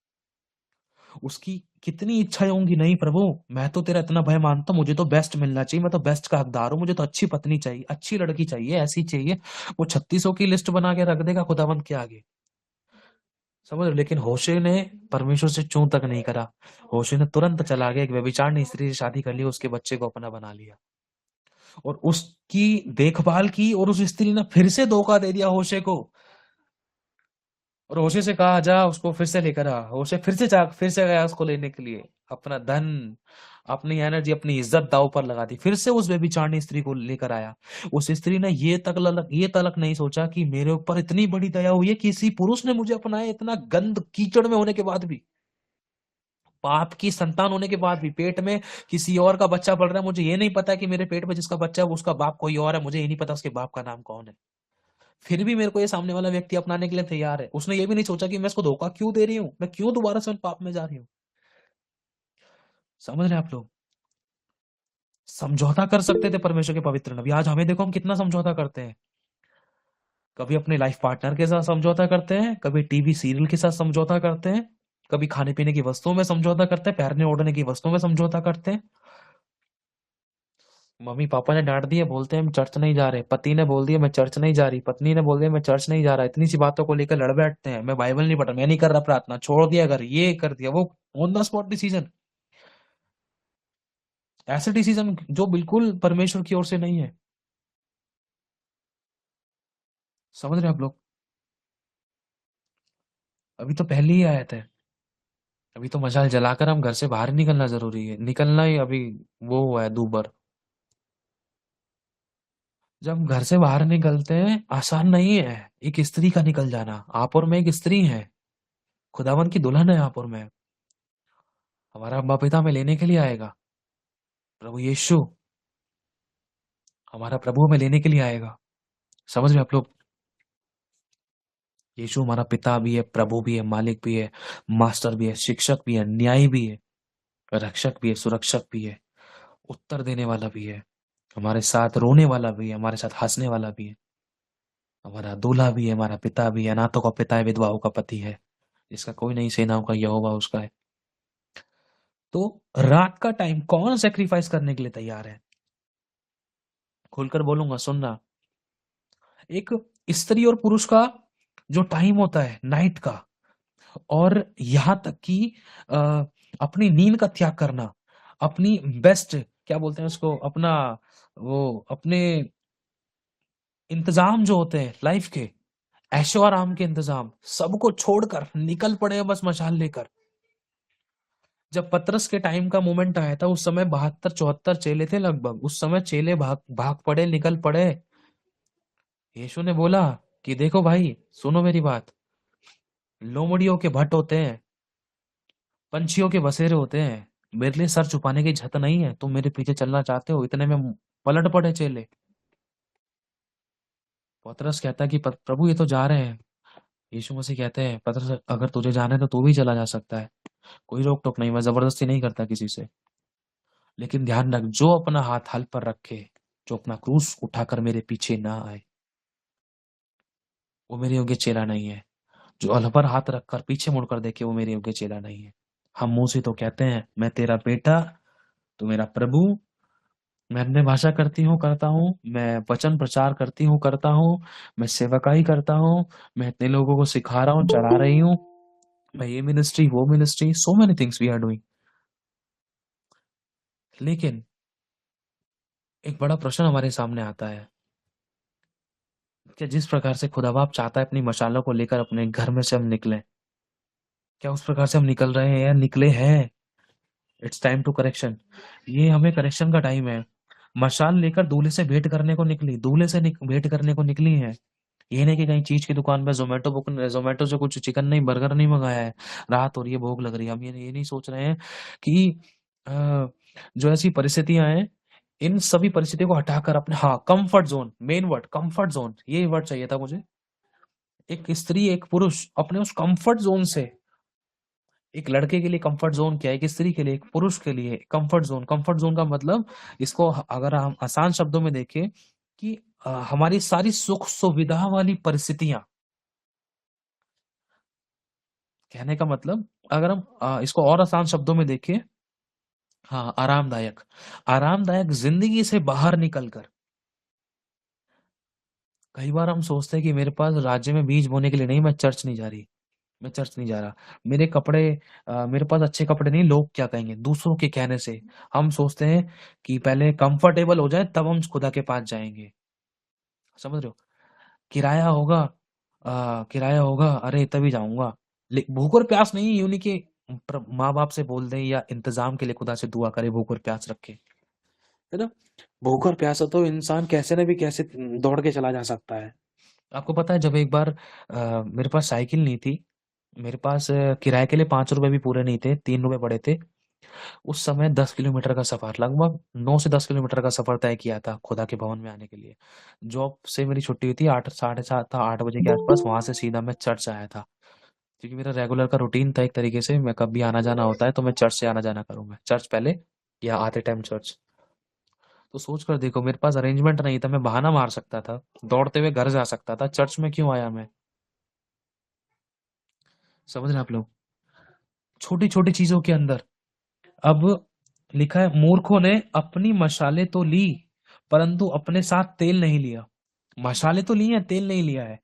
उसकी कितनी इच्छाएं होंगी, नहीं प्रभु मैं तो तेरा इतना भय मानता हूँ, मुझे तो बेस्ट मिलना चाहिए, मैं तो बेस्ट का हकदार हूँ, मुझे तो अच्छी पत्नी चाहिए, अच्छी लड़की चाहिए, ऐसी चाहिए। वो 3600 की लिस्ट बना के रख देगा खुदावंत के आगे। समझ रहे हो? लेकिन होशे ने परमेश्वर से चूं तक नहीं करा। होशे ने तुरंत चला गया, एक व्यभिचारिणी स्त्री से शादी कर ली, उसके बच्चे को अपना बना लिया और उसकी देखभाल की, और उस स्त्री ने फिर से धोखा दे दिया होशे को। और होशे से कहा जा उसको फिर से लेकर आ। होशे फिर से गया उसको लेने के लिए। अपना धन, अपनी एनर्जी, अपनी इज्जत दांव पर लगा दी, फिर से उस व्यभिचारिणी स्त्री को लेकर आया। उस स्त्री ने ये तलक नहीं सोचा कि मेरे ऊपर इतनी बड़ी दया हुई है, किसी पुरुष ने मुझे अपनाया, इतना गंद कीचड़ में होने के बाद भी। पाप की संतान होने के बाद भी पेट में किसी और का बच्चा पल रहा है, मुझे ये नहीं पता कि मेरे पेट में जिसका बच्चा है वो उसका बाप कोई और है, मुझे ये नहीं पता उसके बाप का नाम कौन है, फिर भी मेरे को ये सामने वाला व्यक्ति अपनाने के लिए तैयार है। उसने ये भी नहीं सोचा कि मैं इसको धोखा क्यों दे रही हूँ, मैं क्यों दोबारा से उन पाप में जा रही हूँ। समझ रहे हैं आप लोग? समझौता कर सकते थे परमेश्वर के पवित्र नबी, आज हमें देखो हम कितना समझौता करते हैं। कभी अपने लाइफ पार्टनर के साथ समझौता करते हैं, कभी टीवी सीरियल के साथ समझौता करते हैं, कभी खाने पीने की वस्तुओं में समझौता करते हैं, पहनने ओढ़ने की वस्तुओं में समझौता करते हैं। मम्मी पापा ने डांट दिया, बोलते हैं हम चर्च नहीं जा रहे, पति ने बोल दिया मैं चर्च नहीं जा रही, पत्नी ने बोल दिया मैं चर्च नहीं जा रहा, इतनी सी बातों को लेकर लड़ बैठते हैं, मैं बाइबल नहीं पढ़ रहा, मैं नहीं कर रहा प्रार्थना, छोड़ दिया घर, ये कर दिया वो, ऑन द स्पॉट डिसीजन, ऐसे डिसीजन जो बिल्कुल परमेश्वर की ओर से नहीं है। समझ रहे आप लोग? अभी तो पहले ही आयत है, अभी तो मशाल जलाकर हम घर से बाहर निकलना जरूरी है, निकलना ही अभी वो हुआ है दूबर। जब हम घर से बाहर निकलते हैं आसान नहीं है एक स्त्री का निकल जाना। आप और मैं एक स्त्री हैं, खुदावन की दुल्हन है आप और मैं। हमारा अब्बा पिता में लेने के लिए आएगा, प्रभु यीशु हमारा प्रभु में लेने के लिए आएगा। समझ रहे आप लोग? यीशु हमारा पिता भी है, प्रभु भी है, मालिक भी है, मास्टर भी है, शिक्षक भी है, न्यायी भी है, रक्षक भी है, सुरक्षक भी है, उत्तर देने वाला भी है, हमारे साथ रोने वाला भी है, हमारे साथ हंसने वाला भी है, हमारा दूल्हा भी है, हमारा पिता भी है, अनाथों का पिता है, विधवाओं का पति है, जिसका कोई नहीं, सेनाओं का यहोवा उसका है। तो रात का टाइम कौन सेक्रीफाइस करने के लिए तैयार है? खुलकर बोलूंगा, सुनना। एक स्त्री और पुरुष का जो टाइम होता है नाइट का, और यहां तक कि अ, अपनी नींद का त्याग करना, अपनी बेस्ट क्या बोलते हैं उसको, अपना वो अपने इंतजाम जो होते हैं लाइफ के, ऐशो आराम के इंतजाम, सबको छोड़कर निकल पड़े हैं बस मशाल लेकर। जब पतरस के टाइम का मोमेंट आया था उस समय 72-74 चेले थे लगभग, उस समय चेले भाग भाग पड़े, निकल पड़े। यीशु ने बोला कि देखो भाई सुनो मेरी बात, लोमड़ियों के भट्ट होते हैं, पंछियों के बसेरे होते हैं, मेरे लिए सर छुपाने की छत नहीं है, तुम मेरे पीछे चलना चाहते हो? इतने में पलट पड़े चेले। पतरस कहता है कि प्रभु ये तो जा रहे हैं। यीशु मसीह कहते हैं पतरस अगर तुझे जाना है तो तू भी चला जा सकता है, कोई रोक टोक नहीं, मैं जबरदस्ती नहीं करता किसी से। लेकिन ध्यान रख, जो अपना हाथ हल पर रखे, जो अपना क्रूस उठाकर मेरे पीछे ना आए, वो मेरे योग्य चेला नहीं है। जो हल पर हाथ रखकर पीछे मुड़कर देखे, वो मेरे योग्य चेला नहीं है। हम मुंह से तो कहते हैं मैं तेरा बेटा, तू मेरा प्रभु, मैं अन्य भाषा करता हूँ, मैं वचन प्रचार करता हूँ, मैं सेवकाई करता हूँ, मैं इतने लोगों को सिखा रहा हूँ, चढ़ा रही हूँ, मैं ये मिनिस्ट्री वो ministry, so many things we are doing. लेकिन एक बड़ा प्रश्न हमारे सामने आता है, क्या जिस प्रकार से खुदा बाप चाहता है अपनी मशालों को लेकर अपने घर में से हम निकलें, क्या उस प्रकार से हम निकल रहे हैं या निकले हैं? It's time to correction. ये हमें करेक्शन का टाइम है। मशाल लेकर दूल्हे से भेंट करने को निकली, दूल्हे से भेंट करने को निकली है। ये नहीं कि कहीं चीज की दुकान पे जोमेटो से कुछ चिकन नहीं, बर्गर नहीं मंगाया है, रात हो रही है, भूख लग रही है। हम ये नहीं सोच रहे हैं कि जो ऐसी परिस्थितियां हैं, इन सभी परिस्थितियों को हटाकर अपने, हाँ, comfort zone, main word comfort zone, ये वर्ड चाहिए था मुझे। एक स्त्री एक पुरुष अपने उस कंफर्ट जोन से, एक लड़के के लिए कंफर्ट जोन क्या है, एक स्त्री के लिए, एक पुरुष के लिए कंफर्ट जोन। कंफर्ट जोन का मतलब, इसको अगर हम आसान शब्दों में देखें कि हमारी सारी सुख सुविधा वाली परिस्थितियां, कहने का मतलब अगर हम इसको और आसान शब्दों में देखें, हाँ, आरामदायक, आरामदायक जिंदगी से बाहर निकलकर। कई बार हम सोचते हैं कि मेरे पास राज्य में बीज बोने के लिए नहीं, मैं चर्च नहीं जा रही, मैं चर्च नहीं जा रहा, मेरे कपड़े मेरे पास अच्छे कपड़े नहीं, लोग क्या कहेंगे, दूसरों के कहने से हम सोचते हैं कि पहले कंफर्टेबल हो जाए तब हम खुदा के पास जाएंगे। समझ रहे हो? किराया होगा, किराया होगा, अरे तभी जाऊंगा। भूख और प्यास नहीं, यूं नहीं कि माँ बाप से बोल दें या इंतजाम के लिए खुदा से दुआ करे भूख और प्यास रखे, है ना? भूख और प्यास हो तो इंसान कैसे न भी कैसे दौड़ के चला जा सकता है। आपको पता है जब एक बार मेरे पास साइकिल नहीं थी, मेरे पास किराए के लिए 5 रुपए भी पूरे नहीं थे, 3 रुपए पड़े थे। उस समय 10 किलोमीटर का सफर, लगभग 9 से 10 किलोमीटर का सफर तय किया था खुदा के भवन में आने के लिए। जॉब से मेरी छुट्टी हुई थी 8, साढ़े 7, 8 बजे के आसपास। वहां से सीधा मैं चर्च आया था, क्योंकि मेरा रेगुलर का रूटीन था एक तरीके से। मैं कभी आना जाना होता है तो मैं चर्च से आना जाना करूंगा, चर्च पहले या आते टाइम चर्च। तो सोच कर देखो, मेरे पास अरेंजमेंट नहीं था, मैं बहाना मार सकता था, दौड़ते हुए घर जा सकता था, चर्च में क्यों आया मैं? समझ रहे आप लोग? छोटी छोटी चीजों के अंदर। अब लिखा है, मूर्खों ने अपनी मशालें तो ली परंतु अपने साथ तेल नहीं लिया। मशाले तो ली है, तेल नहीं लिया है।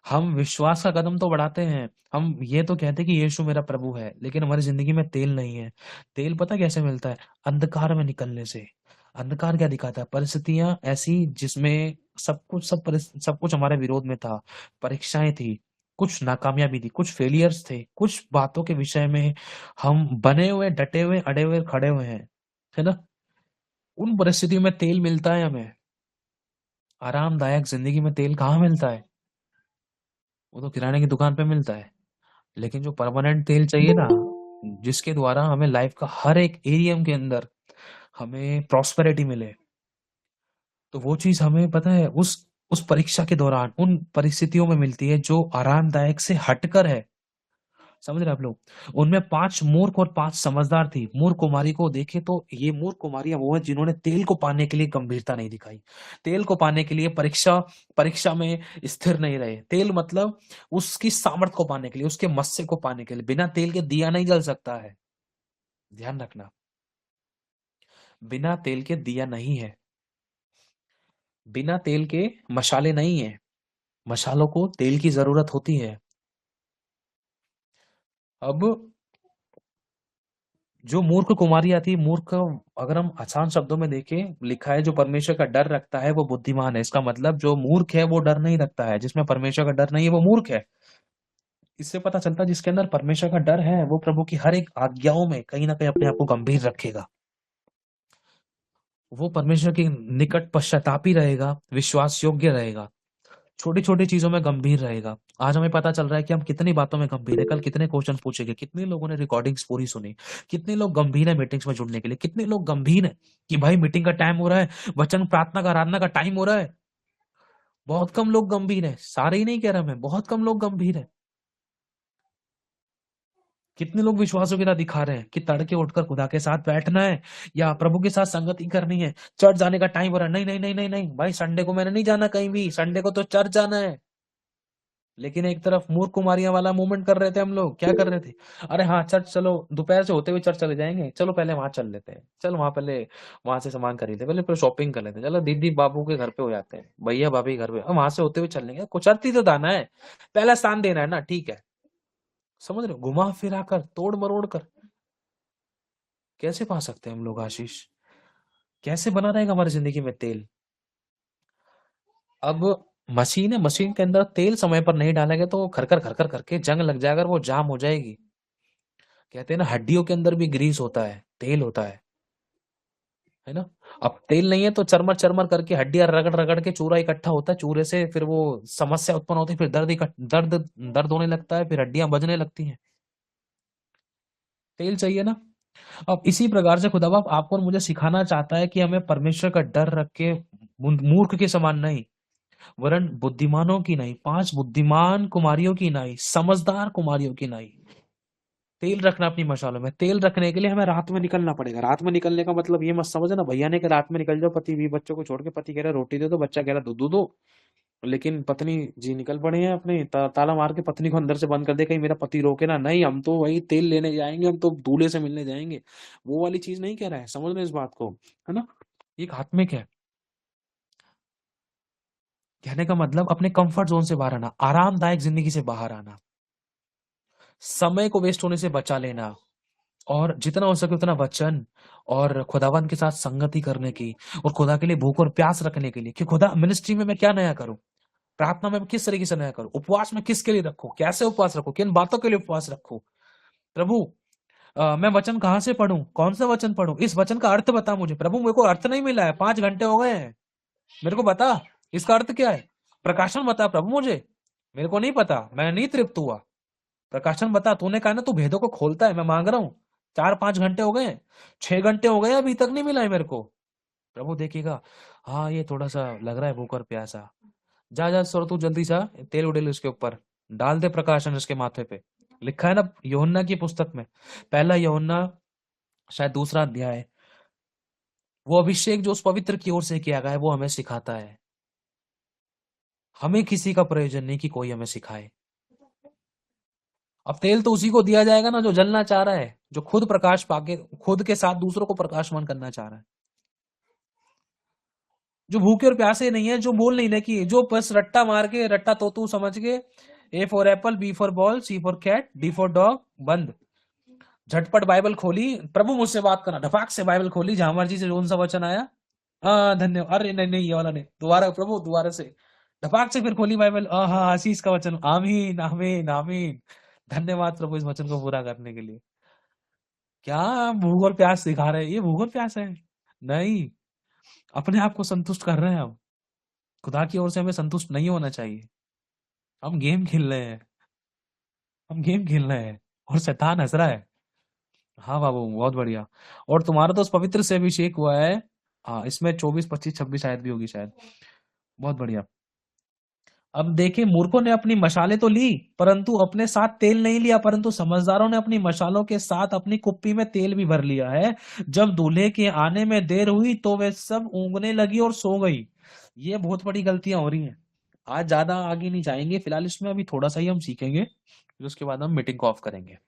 हम विश्वास का कदम तो बढ़ाते हैं, हम ये तो कहते हैं कि यीशु मेरा प्रभु है, लेकिन हमारी जिंदगी में तेल नहीं है। तेल पता कैसे मिलता है? अंधकार में निकलने से। अंधकार क्या दिखाता है? परिस्थितियां ऐसी जिसमें सब कुछ हमारे विरोध में था। परीक्षाएं थी, कुछ नाकामयाबी थी, कुछ फेलियर्स थे, कुछ बातों के विषय में हम बने हुए, डटे हुए, अड़े हुए, खड़े हुए हैं, है ना? उन परिस्थितियों में तेल मिलता है हमें। आरामदायक जिंदगी में तेल कहाँ मिलता है? वो तो किराने की दुकान पे मिलता है। लेकिन जो परमानेंट तेल चाहिए ना, जिसके द्वारा हमें लाइफ का हर एक एरिया के अंदर हमें प्रॉस्पेरिटी मिले, तो वो चीज हमें पता है उस परीक्षा के दौरान, उन परिस्थितियों में मिलती है जो आरामदायक से हटकर है। समझ रहे आप लोग? उनमें 5 मूर्ख और 5 समझदार थी। मूर्ख कुमारी को देखे तो ये मूर्ख कुमारियां वो है जिन्होंने तेल को पाने के लिए गंभीरता नहीं दिखाई। तेल को पाने के लिए परीक्षा परीक्षा में स्थिर नहीं रहे। तेल मतलब उसकी सामर्थ्य को पाने के लिए, उसके मत्स्य को पाने के लिए। बिना तेल के दिया नहीं जल सकता है, ध्यान रखना। बिना तेल के दिया नहीं है, बिना तेल के मशाले नहीं है। मशालों को तेल की जरूरत होती है। अब जो मूर्ख कुमारियां थी, मूर्ख, अगर हम आसान शब्दों में देखें, लिखा है जो परमेश्वर का डर रखता है वो बुद्धिमान है। इसका मतलब जो मूर्ख है वो डर नहीं रखता है, जिसमें परमेश्वर का डर नहीं है वो मूर्ख है। इससे पता चलता है जिसके अंदर परमेश्वर का डर है वो प्रभु की हर एक आज्ञाओं में कहीं ना कहीं अपने आप को गंभीर रखेगा। वो परमेश्वर के निकट पश्चातापी रहेगा, विश्वास योग्य रहेगा, छोटी छोटी चीजों में गंभीर रहेगा। आज हमें पता चल रहा है कि हम कितनी बातों में गंभीर है। कल कितने क्वेश्चन पूछेंगे, कितने लोगों ने रिकॉर्डिंग्स पूरी सुनी, कितने लोग गंभीर है मीटिंग्स में जुड़ने के लिए, कितने लोग गंभीर है कि भाई मीटिंग का टाइम हो रहा है, वचन प्रार्थना का आराधना का टाइम हो रहा है। बहुत कम लोग गंभीर है, सारे ही नहीं कह रहा मैं, बहुत कम लोग गंभीर है। कितने लोग विश्वासों की तरह दिखा रहे हैं कि तड़के उठकर खुदा के साथ बैठना है या प्रभु के साथ संगति करनी है, चर्च जाने का टाइम हो रहा है। नहीं नहीं नहीं नहीं नहीं भाई, संडे को मैंने नहीं जाना कहीं भी, संडे को तो चर्च जाना है। लेकिन एक तरफ मूर्ख कुमारियां वाला मूवमेंट कर रहे थे हम लोग। क्या कर रहे थे? अरे हाँ चर्च चलो, दोपहर से होते हुए चर्च चले जाएंगे, चलो पहले वहां चल लेते हैं, चलो वहां पहले वहां से सामान खरीदते, पहले शॉपिंग कर लेते हैं, चलो दीदी बाबू के घर पे हो जाते हैं, भैया भाभी के घर पे, वहां से होते हुए चल लेंगे, कुछ अर्थ ही तो दाना है, पहला स्थान देना है ना, ठीक है। समझ रहे हो? घुमा फिरा कर, तोड़ मरोड़ कर कैसे पा सकते हैं हम लोग आशीष? कैसे बना रहेगा हमारी जिंदगी में तेल? अब मशीन है, मशीन के अंदर तेल समय पर नहीं डालेंगे तो खरकर खरकर करके जंग लग जाएगा और वो जाम हो जाएगी। कहते हैं ना, हड्डियों के अंदर भी ग्रीस होता है, तेल होता है ना? अब तेल नहीं है तो चरमर चरमर करके हड्डियां रगड़ रगड़ के चूरा इकट्ठा होता है, चूरे से फिर वो समस्या उत्पन्न होती है, फिर दर्द दर्द होने लगता है, फिर हड्डियां बजने लगती हैं। तेल चाहिए ना? अब इसी प्रकार से खुदा बाप आपको और मुझे सिखाना चाहता है कि हमें परमेश्वर का डर रख के मूर्ख के समान नहीं, वरन बुद्धिमानों की नहीं, 5 बुद्धिमान कुमारियों की नहीं, समझदार कुमारियों की नहीं। तेल रखना अपनी मशालों में। तेल रखने के लिए हमें रात में निकलना पड़ेगा। रात में निकलने का मतलब ये मत समझना भैया ने कि रात में निकल जाओ, पति भी बच्चों को छोड़ के, पति कह रहा है रोटी दे दो, बच्चा कह रहा है दूध दो, लेकिन पत्नी जी निकल पड़े हैं अपने ताला मार के, पत्नी को अंदर से बंद कर दे कहीं मेरा पति रोके ना। नहीं, हम तो वही तेल लेने जाएंगे, हम तो दूल्हे से मिलने जाएंगे। वो वाली चीज नहीं कह रहा है, समझ रहे इस बात को, है ना? एक आत्मिक है। कहने का मतलब अपने कंफर्ट जोन से बाहर आना, आरामदायक जिंदगी से बाहर आना, समय को वेस्ट होने से बचा लेना, और जितना हो सके उतना वचन और खुदावन के साथ संगति करने की, और खुदा के लिए भूख और प्यास रखने के लिए कि खुदा मिनिस्ट्री में मैं क्या नया करूं, प्रार्थना में किस तरीके से नया करूं, उपवास में किसके लिए रखूं, कैसे उपवास रखूं, किन बातों के लिए उपवास रखूं। प्रभु मैं वचन कहां से पढ़ूं, कौन सा वचन पढ़ूं, इस वचन का अर्थ बता मुझे। प्रभु मेरे को अर्थ नहीं मिला है, 5 घंटे हो गए हैं, मेरे को बता इसका अर्थ क्या है, प्रकाशन बता प्रभु मुझे, मेरे को नहीं पता, मैं नहीं तृप्त हुआ। प्रकाशन बता, तूने कहा ना तू भेदों को खोलता है, मैं मांग रहा हूं। 4-5 घंटे हो गए, 6 घंटे हो गए, अभी तक नहीं मिला है मेरे को। प्रभु देखिएगा, हाँ ये थोड़ा सा लग रहा है भूख और प्यासा। जा जा सर, तू जल्दी सा तेल उडेल उसके ऊपर डाल दे, प्रकाशन उसके माथे पे। लिखा है ना यूहन्ना की पुस्तक में, पहला यूहन्ना शायद 2रा अध्याय, वो अभिषेक जो उस पवित्र की ओर से किया गया है वो हमें सिखाता है। हमें किसी का प्रयोजन नहीं कि कोई हमें सिखाए। अब तेल तो उसी को दिया जाएगा ना जो जलना चाह रहा है, जो खुद प्रकाश पाके खुद के साथ दूसरों को प्रकाशमान करना चाह रहा है, जो भूखे और प्यासे नहीं है, जो बोल नहीं रहे कि जो बस रट्टा मार के, रट्टा तो तू समझ के, A for apple, B for ball, C for cat, D for dog, बंद। झटपट बाइबल खोली, प्रभु मुझसे बात करना, ढपाक से बाइबल खोली, जहां मर्जी से कौन सा वचन आया, हाँ धन्यवाद, अरे नहीं नहीं ये वाला नहीं, दोबारा प्रभु दोबारा से, ढपाक से फिर खोली बाइबल, हाँ आशीष का वचन, आमीन आमीन आमीन। धन्यवाद प्रभु इस वचन को पूरा करने के लिए। क्या भूख और प्यास दिखा रहे हैं? ये भूख और प्यास है? नहीं, अपने आप को संतुष्ट कर रहे हैं हम। खुदा की ओर से हमें संतुष्ट नहीं होना चाहिए। हम गेम खेल रहे हैं, हम गेम खेल रहे हैं और शैतान हंस रहा है। हाँ बाबू बहुत बढ़िया। और तुम्हारा तो उस पवित्र से अभिषेक हुआ है। हाँ इसमें 24, 25, 26 शायद भी होगी शायद। बहुत बढ़िया। अब देखें, मूर्खों ने अपनी मशालें तो ली परंतु अपने साथ तेल नहीं लिया, परंतु समझदारों ने अपनी मशालों के साथ अपनी कुप्पी में तेल भी भर लिया है। जब दूल्हे के आने में देर हुई तो वे सब ऊँघने लगी और सो गई। ये बहुत बड़ी गलतियां हो रही हैं। आज ज्यादा आगे नहीं जाएंगे, फिलहाल इसमें अभी थोड़ा सा ही हम सीखेंगे, फिर उसके बाद हम मीटिंग को ऑफ करेंगे।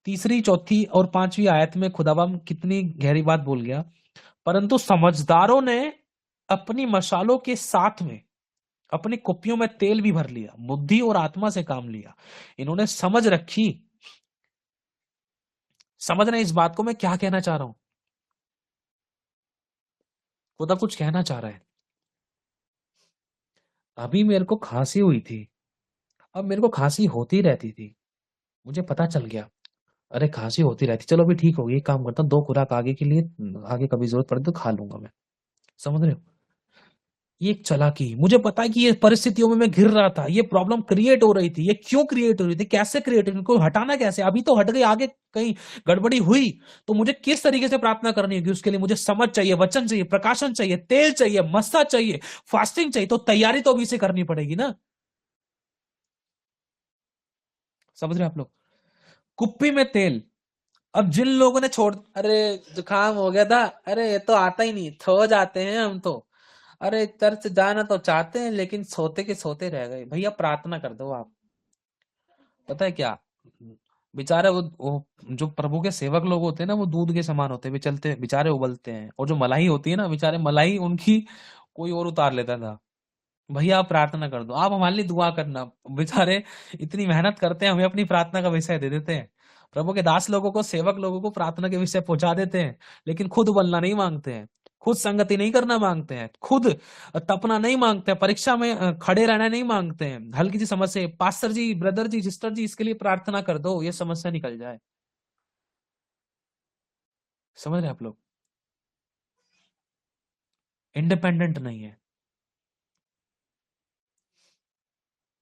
तीसरी, चौथी और 5वीं आयत में खुदावंद कितनी गहरी बात बोल गया। परंतु समझदारों ने अपनी मशालों के साथ में अपनी कुप्पियों में तेल भी भर लिया, बुद्धि और आत्मा से काम लिया। इन्होंने समझ रखी। समझ रहे हैं इस बात को मैं क्या कहना चाह रहा हूं? खुदा कुछ कहना चाह रहा है। अभी मेरे को खांसी हुई थी, अब मेरे को खांसी होती रहती थी, मुझे पता चल गया, अरे खांसी होती रहती, चलो अभी ठीक होगी, एक काम करता हूँ 2 खुराक आगे के लिए, आगे कभी जरूरत पड़े तो खा लूंगा मैं। समझ रहे हो? ये एक चालाकी। मुझे पता है कि ये परिस्थितियों में मैं घिर रहा था, ये प्रॉब्लम क्रिएट हो रही थी, ये क्यों क्रिएट हो रही थी, कैसे क्रिएट हो रही थी, इनको हटाना कैसे, अभी तो हट गई, आगे कहीं गड़बड़ी हुई तो मुझे किस तरीके से प्रार्थना करनी होगी, उसके लिए मुझे समझ चाहिए, वचन चाहिए, प्रकाशन चाहिए, तेल चाहिए, मस्सा चाहिए, फास्टिंग चाहिए, तो तैयारी तो अभी से करनी पड़ेगी ना। समझ रहे हैं आप लोग? कुप्पी में तेल। अब जिन लोगों ने छोड़, अरे जुकाम हो गया था, अरे ये तो आता ही नहीं, थो जाते हैं हम तो, अरे चर्च जाना तो चाहते हैं लेकिन सोते के सोते रह गए। भैया प्रार्थना कर दो आप। पता है क्या, बेचारे वो जो प्रभु के सेवक लोग होते हैं ना, वो दूध के समान होते हैं, वे चलते बेचारे उबलते हैं, और जो मलाई होती है ना, बेचारे मलाई उनकी कोई और उतार लेता था। भैया आप प्रार्थना कर दो, आप हमारे लिए दुआ करना। बेचारे इतनी मेहनत करते हैं, हमें अपनी प्रार्थना का विषय दे देते हैं। प्रभु के दास लोगों को, सेवक लोगों को प्रार्थना के विषय पहुंचा देते हैं, लेकिन खुद उबलना नहीं मांगते हैं, खुद संगति नहीं करना मांगते हैं, खुद तपना नहीं मांगते हैं, परीक्षा में खड़े रहना नहीं मांगते हैं। हल्की सी समस्या, पास्टर जी, ब्रदर जी, सिस्टर जी, इसके लिए प्रार्थना कर दो, ये समस्या निकल जाए। समझ रहे आप लोग? इंडिपेंडेंट नहीं है,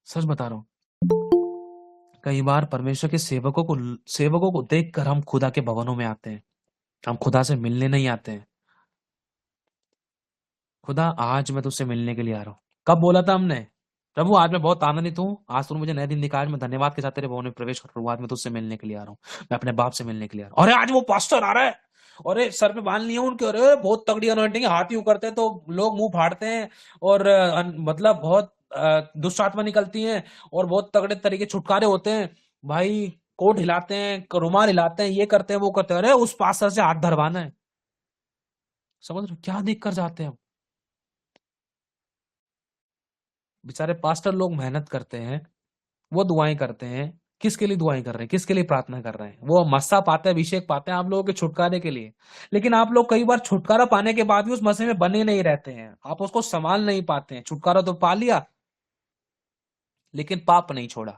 सच बता रहा हूं। कई बार परमेश्वर के सेवकों को देखकर हम खुदा के भवनों में आते हैं, हम खुदा से मिलने नहीं आते हैं। खुदा आज मैं तुझसे मिलने के लिए आ रहा हूँ। कब बोला था हमने? प्रभु आज मैं बहुत आनंदित हूँ, आज तूने मुझे नए दिन दिखाया, आज मैं धन्यवाद के साथ तेरे भवन में प्रवेश कर रहा हूँ, आज मैं तुझसे मिलने के लिए आ रहा हूँ, मैं अपने बाप से मिलने के लिए आ रहा हूँ। अरे आज वो पास्टर आ रहा है, अरे सर पे बाल नहीं है उनके, अरे बहुत तगड़ी अनॉइंटिंग है, हाथ यूं करते हैं तो लोग मुंह फाड़ते हैं, और मतलब बहुत दुष्ट आत्मा निकलती है, और बहुत तगड़े तरीके छुटकारे होते हैं। भाई कोट हिलाते हैं, रुमाल हिलाते हैं, ये करते हैं, वो करते हैं, अरे उस पास्टर से हाथ धरवाना है। समझ रहे हो क्या देख कर जाते हैं हम? बेचारे पास्टर लोग मेहनत करते हैं, वो दुआएं करते हैं, किसके लिए दुआएं कर रहे हैं, किसके लिए प्रार्थना कर रहे हैं? वो मस्सा पाते हैं, अभिषेक पाते हैं आप लोगों के छुटकारे के लिए। लेकिन आप लोग कई बार छुटकारा पाने के बाद भी उस मसीह में बने नहीं रहते हैं, आप उसको संभाल नहीं पाते हैं। छुटकारा तो पा लिया लेकिन पाप नहीं छोड़ा,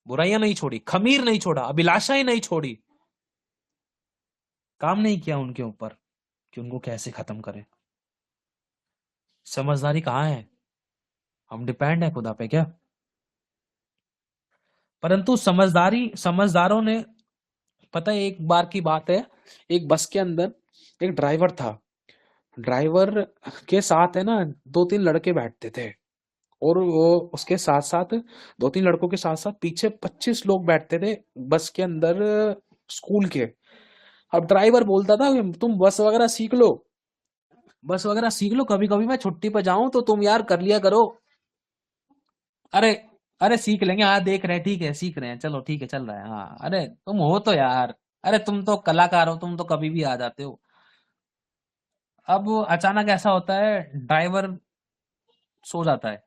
बुराइयां नहीं छोड़ी, खमीर नहीं छोड़ा, अभिलाषाएं नहीं छोड़ी, काम नहीं किया उनके ऊपर कि उनको कैसे खत्म करें। समझदारी कहाँ है? हम डिपेंड है खुदा पे क्या? परंतु समझदारों ने, पता है एक बार की बात है, एक बस के अंदर एक ड्राइवर था। ड्राइवर के साथ है ना 2-3 लड़के बैठते थे, और वो उसके साथ साथ 2-3 लड़कों के साथ साथ पीछे 25 लोग बैठते थे बस के अंदर, स्कूल के। अब ड्राइवर बोलता था कि तुम बस वगैरह सीख लो, बस वगैरह सीख लो, कभी कभी मैं छुट्टी पे जाऊं तो तुम यार कर लिया करो। अरे, अरे सीख लेंगे, हाँ देख रहे हैं, ठीक है सीख रहे हैं, चलो ठीक है चल रहा है, हाँ अरे तुम हो तो यार, अरे तुम तो कलाकार हो, तुम तो कभी भी आ जाते हो। अब अचानक ऐसा होता है, ड्राइवर सो जाता है,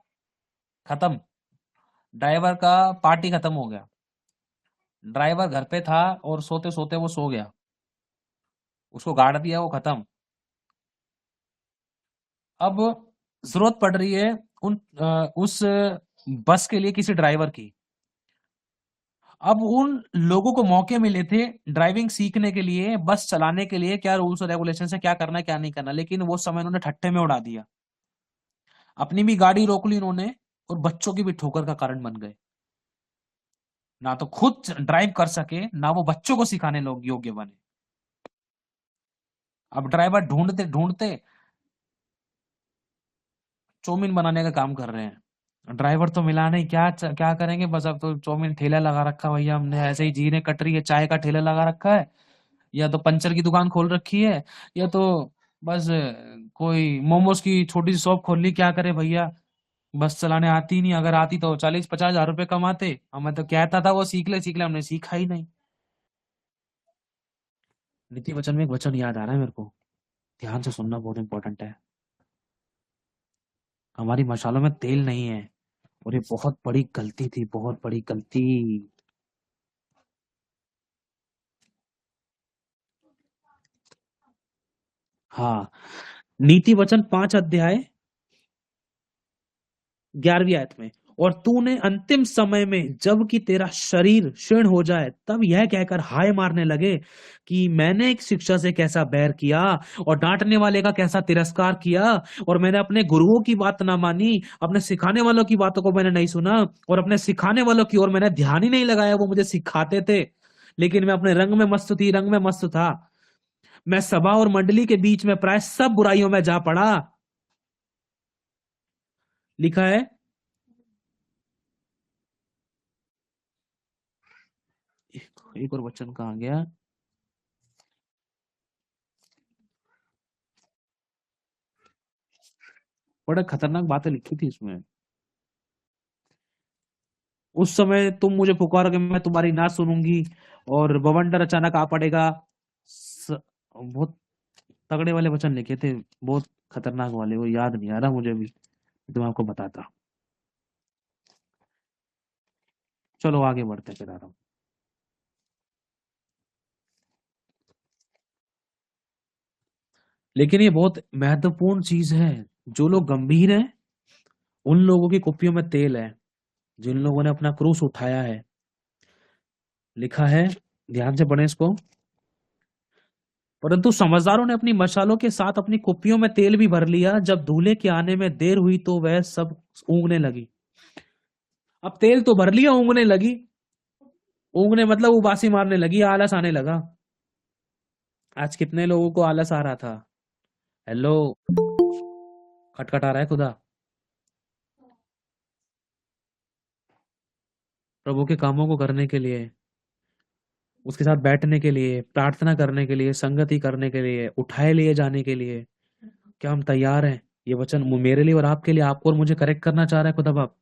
खत्म, ड्राइवर का पार्टी खत्म हो गया। ड्राइवर घर पे था और सोते सोते वो सो गया, उसको गाड़ दिया, वो खत्म। अब जरूरत पड़ रही है उस बस के लिए किसी ड्राइवर की। अब उन लोगों को मौके मिले थे ड्राइविंग सीखने के लिए, बस चलाने के लिए, क्या रूल्स और रेगुलेशन है, क्या करना है क्या नहीं करना, लेकिन वो समय उन्होंने ठट्ठे में उड़ा दिया। अपनी भी गाड़ी रोक ली उन्होंने, और बच्चों की भी ठोकर का कारण बन गए। ना तो खुद ड्राइव कर सके, ना वो बच्चों को सिखाने लोग योग्य बने। अब ड्राइवर ढूंढते ढूंढते चौमिन बनाने का काम कर रहे हैं। ड्राइवर तो मिला नहीं, क्या करेंगे, बस अब तो चौमिन ठेला लगा रखा भैया हमने, ऐसे ही जीने कट रही है, चाय का ठेला लगा रखा है, या तो पंचर की दुकान खोल रखी है, या तो बस कोई मोमोज की छोटी सी शॉप खोल ली, क्या करे भैया, बस चलाने आती ही नहीं, अगर आती तो 40-50 हजार रुपए कमाते। हमें तो कहता था वो सीख ले, हमने सीखा ही नहीं। नीति वचन में एक वचन याद आ रहा है मेरे को, ध्यान से सुनना, बहुत इंपॉर्टेंट है। हमारी मशालों में तेल नहीं है, और ये बहुत बड़ी गलती थी, बहुत बड़ी गलती। हाँ, नीति वचन 5 अध्याय 11वीं आयत में, और तूने अंतिम समय में जबकि तेरा शरीर क्षीण हो जाए, तब यह कहकर हाय मारने लगे कि मैंने एक शिक्षा से कैसा बैर किया, और डांटने वाले का कैसा तिरस्कार किया, और मैंने अपने गुरुओं की बात ना मानी, अपने सिखाने वालों की बातों को मैंने नहीं सुना, और अपने सिखाने वालों की ओर मैंने ध्यान ही नहीं लगाया। वो मुझे सिखाते थे, लेकिन मैं अपने रंग में मस्त था। मैं सभा और मंडली के बीच में प्राय सब बुराइयों में जा पड़ा। लिखा है, एक और वचन कहाँ गया, बड़ा खतरनाक बातें लिखी थी इसमें। उस समय तुम मुझे पुकारोगे, मैं तुम्हारी ना सुनूंगी, और बवंडर अचानक आ पड़ेगा। बहुत तगड़े वाले वचन लिखे थे, बहुत खतरनाक वाले, वो याद नहीं आ रहा मुझे भी, तो मैं आपको बताता। चलो आगे बढ़ते फिर आराम। लेकिन ये बहुत महत्वपूर्ण चीज है, जो लोग गंभीर हैं उन लोगों की कुप्पियों में तेल है, जिन लोगों ने अपना क्रूस उठाया है। लिखा है, ध्यान से पढ़ें इसको, परंतु समझदारों ने अपनी मशालों के साथ अपनी कुप्पियों में तेल भी भर लिया। जब दूल्हे के आने में देर हुई तो वह सब ऊँघने लगी। अब तेल तो भर लिया, ऊँघने लगी। ऊँघने मतलब उबासी मारने लगी, आलस आने लगा। आज कितने लोगों को आलस आ रहा था? हेलो, खटखटा रहा है खुदा। प्रभु के कामों को करने के लिए, उसके साथ बैठने के लिए, प्रार्थना करने के लिए, संगति करने के लिए, उठाए लिए जाने के लिए, क्या हम तैयार हैं? ये वचन मेरे लिए और आपके लिए, आपको और मुझे करेक्ट करना चाह रहा है खुदा बाप।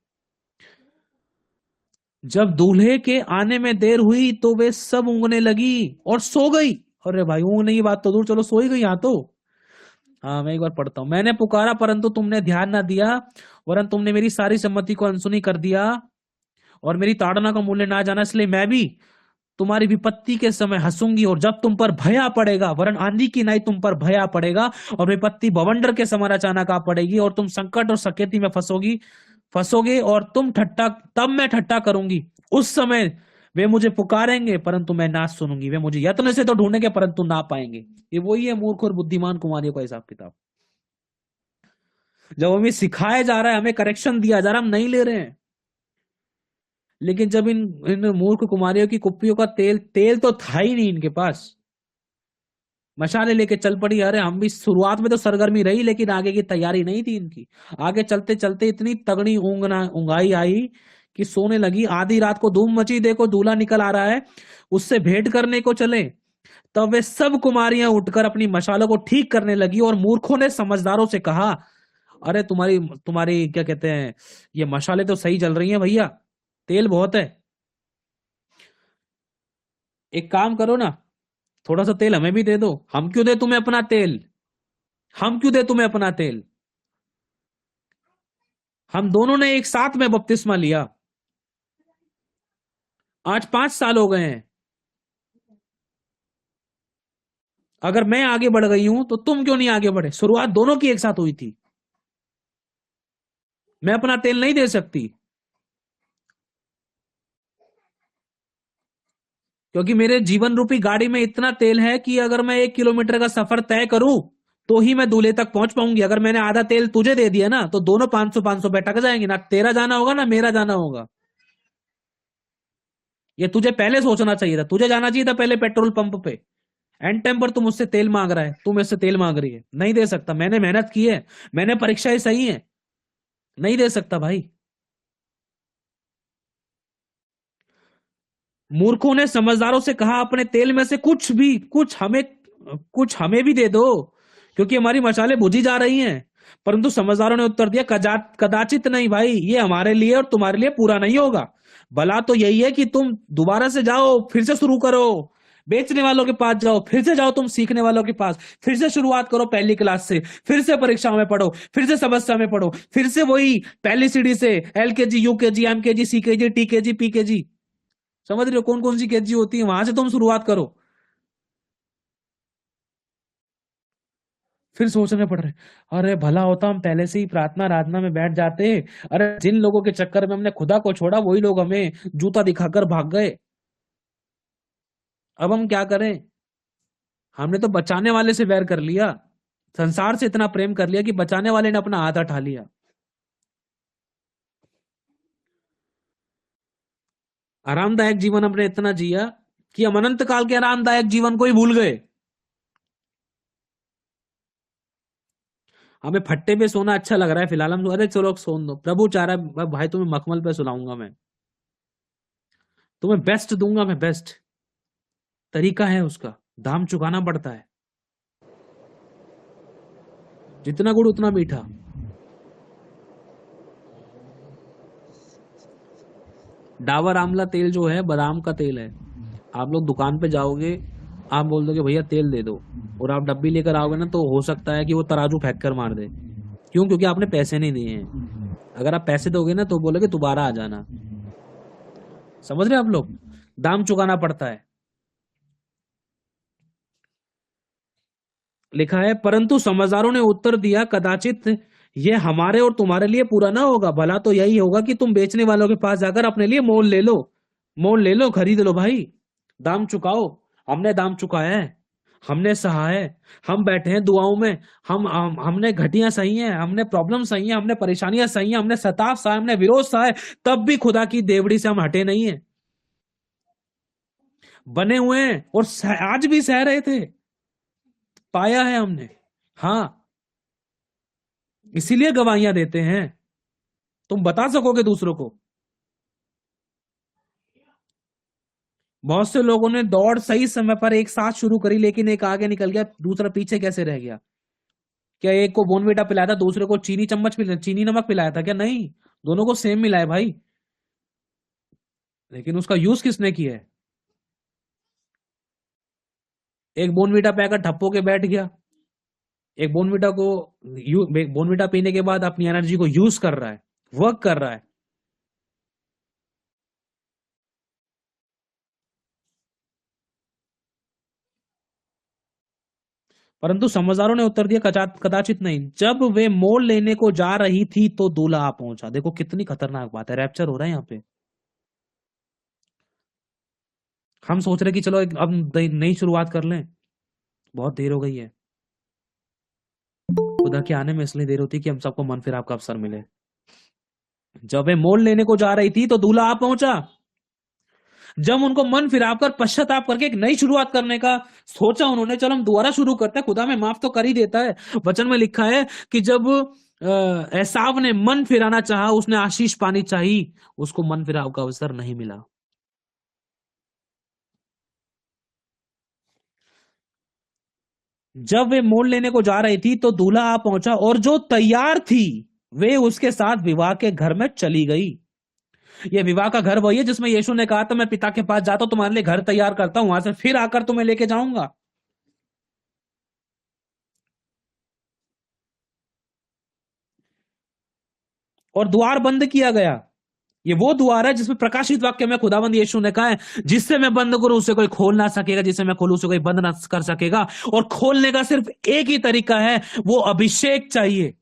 जब दूल्हे के आने में देर हुई तो वे सब ऊँघने लगी और सो गई। अरे भाई, ऊँघने की बात तो दूर, चलो सो ही गई यहाँ तो। हाँ, मैं एक बार पढ़ता हूं। मैंने पुकारा परंतु तुमने ध्यान ना दिया, वरन तुमने मेरी सारी सम्मति को अनसुनी कर दिया, और मेरी ताड़ना का मूल्य ना जाना, इसलिए मैं भी तुम्हारी विपत्ति के समय हंसूंगी, और जब तुम पर भया पड़ेगा, वरन आंधी की नाई तुम पर भया पड़ेगा, और विपत्ति बवंडर के समान अचानक आ पड़ेगी, और तुम संकट और सकेती में फंसोगे, और तब मैं ठट्ठा करूंगी। उस समय वे मुझे पुकारेंगे परंतु मैं ना सुनूंगी, वे मुझे यत्न से तो ढूंढेंगे परंतु ना पाएंगे। ये वही है मूर्ख और बुद्धिमान कुमारियों का हिसाब किताब। जब हमें सिखाया जा रहा है, हमें करेक्शन दिया जा रहा है, हम नहीं ले रहे हैं। लेकिन जब इन मूर्ख कुमारियों की कुप्पियों का तेल तो था ही नहीं इनके पास, मशाले लेके चल पड़ी। अरे हम भी शुरुआत में तो सरगर्मी रही, लेकिन आगे की तैयारी नहीं थी इनकी। आगे चलते चलते इतनी तगड़ी ऊंगाई आई कि सोने लगी। आधी रात को धूम मची, देखो दूल्हा निकल आ रहा है, उससे भेंट करने को चले। तब वे सब कुमारियां उठकर अपनी मशालों को ठीक करने लगी और मूर्खों ने समझदारों से कहा, अरे तुम्हारी तुम्हारी क्या कहते हैं, ये मशाले तो सही जल रही हैं भैया, तेल बहुत है, एक काम करो ना, थोड़ा सा तेल हमें भी दे दो। हम क्यों दे तुम्हें अपना तेल, हम क्यों दे तुम्हें अपना तेल, हम दोनों ने एक साथ में बपतिस्मा लिया, आज 5 साल हो गए हैं। अगर मैं आगे बढ़ गई हूं तो तुम क्यों नहीं आगे बढ़े, शुरुआत दोनों की एक साथ हुई थी। मैं अपना तेल नहीं दे सकती क्योंकि मेरे जीवन रूपी गाड़ी में इतना तेल है कि अगर मैं 1 किलोमीटर का सफर तय करूं तो ही मैं दूल्हे तक पहुंच पाऊंगी। अगर मैंने आधा तेल तुझे दे दिया ना तो दोनों 500-500 पे अटक जाएंगे, ना तेरा जाना होगा ना मेरा जाना होगा। ये तुझे पहले सोचना चाहिए था, तुझे जाना चाहिए था पहले पेट्रोल पंप पे। एंड टाइम पर तुम मुझसे तेल मांग रहा है, तू मुझसे तेल मांग रही है, नहीं दे सकता। मैंने मेहनत की है, मैंने परीक्षाएं सही है, नहीं दे सकता भाई। मूर्खों ने समझदारों से कहा, अपने तेल में से कुछ हमें भी दे दो, क्योंकि हमारी मशालें बुझी जा रही हैं। परंतु समझदारों ने उत्तर दिया, कदाचित नहीं भाई, ये हमारे लिए और तुम्हारे लिए पूरा नहीं होगा। भला तो यही है कि तुम दोबारा से जाओ, फिर से शुरू करो, बेचने वालों के पास जाओ, फिर से जाओ तुम सीखने वालों के पास, फिर से शुरुआत करो पहली क्लास से, फिर से परीक्षाओं में पढ़ो, फिर से समस्या में पढ़ो, फिर से वही पहली सीढ़ी से LKG UKG MKG CKG TKG PKG, समझ रहे हो कौन कौन सी केजी होती है, वहां से तुम शुरुआत करो। फिर सोचने पड़ रहे, अरे भला होता हम पहले से ही प्रार्थना आराधना में बैठ जाते। अरे जिन लोगों के चक्कर में हमने खुदा को छोड़ा वही लोग हमें जूता दिखाकर भाग गए। अब हम क्या करें, हमने तो बचाने वाले से वैर कर लिया, संसार से इतना प्रेम कर लिया कि बचाने वाले ने अपना हाथ उठा लिया। आरामदायक जीवन हमने इतना जिया कि हम अनंत काल के आरामदायक जीवन को ही भूल गए। हमें फट्टे पे सोना अच्छा लग रहा है फिलहाल, हम अरे चलो सोन दो, प्रभु चाह रहा है भाई तुम्हें मखमल पे सुलाऊंगा, मैं तुम्हें बेस्ट दूंगा, मैं बेस्ट। तरीका है उसका, दाम चुकाना पड़ता है, जितना गुड़ उतना मीठा। डाबर आंवला तेल जो है बादाम का तेल है। आप लोग दुकान पे जाओगे, आप बोल दोगे भैया तेल दे दो, और आप डब्बी लेकर आओगे ना तो हो सकता है कि वो तराजू फेंक कर मार दे। क्यों? क्योंकि आपने पैसे नहीं दिए हैं। अगर आप पैसे दोगे ना तो बोलोगे दोबारा आ जाना। समझ रहे आप लोग, दाम चुकाना पड़ता है। लिखा है, परंतु समझदारों ने उत्तर दिया, कदाचित ये हमारे और तुम्हारे लिए पूरा ना होगा। भला तो यही होगा कि तुम बेचने वालों के पास जाकर अपने लिए मोल ले लो, मोल ले लो, खरीद लो भाई, दाम चुकाओ। हमने दाम चुकाया है, हमने सहा है, हम बैठे हैं दुआओं में, हमने घटियां सही हैं, हमने प्रॉब्लम सही है, हमने परेशानियां सही हैं, हमने सताव सहा, हमने विरोध सहा है, तब भी खुदा की देवड़ी से हम हटे नहीं है, बने हुए हैं और आज भी सह रहे थे, पाया है हमने। हाँ, इसीलिए गवाहियां देते हैं, तुम बता सकोगे दूसरों को। बहुत से लोगों ने दौड़ सही समय पर एक साथ शुरू करी, लेकिन एक आगे निकल गया, दूसरा पीछे कैसे रह गया? क्या एक को बोनवीटा पिलाया था, दूसरे को चीनी नमक पिलाया था क्या? नहीं, दोनों को सेम मिला है भाई, लेकिन उसका यूज किसने किया है? एक बोनवीटा पीकर ठप्पो के बैठ गया, एक बोनवीटा पीने के बाद अपनी एनर्जी को यूज कर रहा है, वर्क कर रहा है। परंतु समझदारों ने उत्तर दिया, कदाचित नहीं। जब वे मोल लेने को जा रही थी तो दूल्हा आ पहुंचा। देखो कितनी खतरनाक बात है, रैप्चर हो रहा है यहाँ पे। हम सोच रहे कि चलो अब नई शुरुआत कर लें, बहुत देर हो गई है। खुदा के आने में इसलिए देर होती है कि हम सबको मन फिराव का अवसर मिले। जब वे मोल लेने को जा रही थी तो दूल्हा आ पहुंचा। जब उनको मन फिराकर पश्चाताप करके एक नई शुरुआत करने का सोचा उन्होंने, चलो हम दोबारा शुरू करते हैं, खुदा में माफ तो कर ही देता है। वचन में लिखा है कि जब एसाव ने मन फिराना चाहा, उसने आशीष पानी चाही, उसको मन फिराव का अवसर नहीं मिला। जब वे मोल लेने को जा रही थी तो दूल्हा आ पहुंचा और जो तैयार थी वे उसके साथ विवाह के घर में चली गई। ये विवाह का घर वही है जिसमें यीशु ने कहा था मैं पिता के पास जाता हूं, तुम्हारे लिए घर तैयार करता हूं, वहां से फिर आकर तुम्हें लेके जाऊंगा। और द्वार बंद किया गया। ये वो द्वार है जिसमें प्रकाशित वाक्य में खुदावंद यीशु ने कहा है, जिससे मैं बंद करूं उसे कोई खोल ना सकेगा, जिससे मैं खोलूं उसे कोई बंद ना कर सकेगा। और खोलने का सिर्फ एक ही तरीका है, वो अभिषेक चाहिए।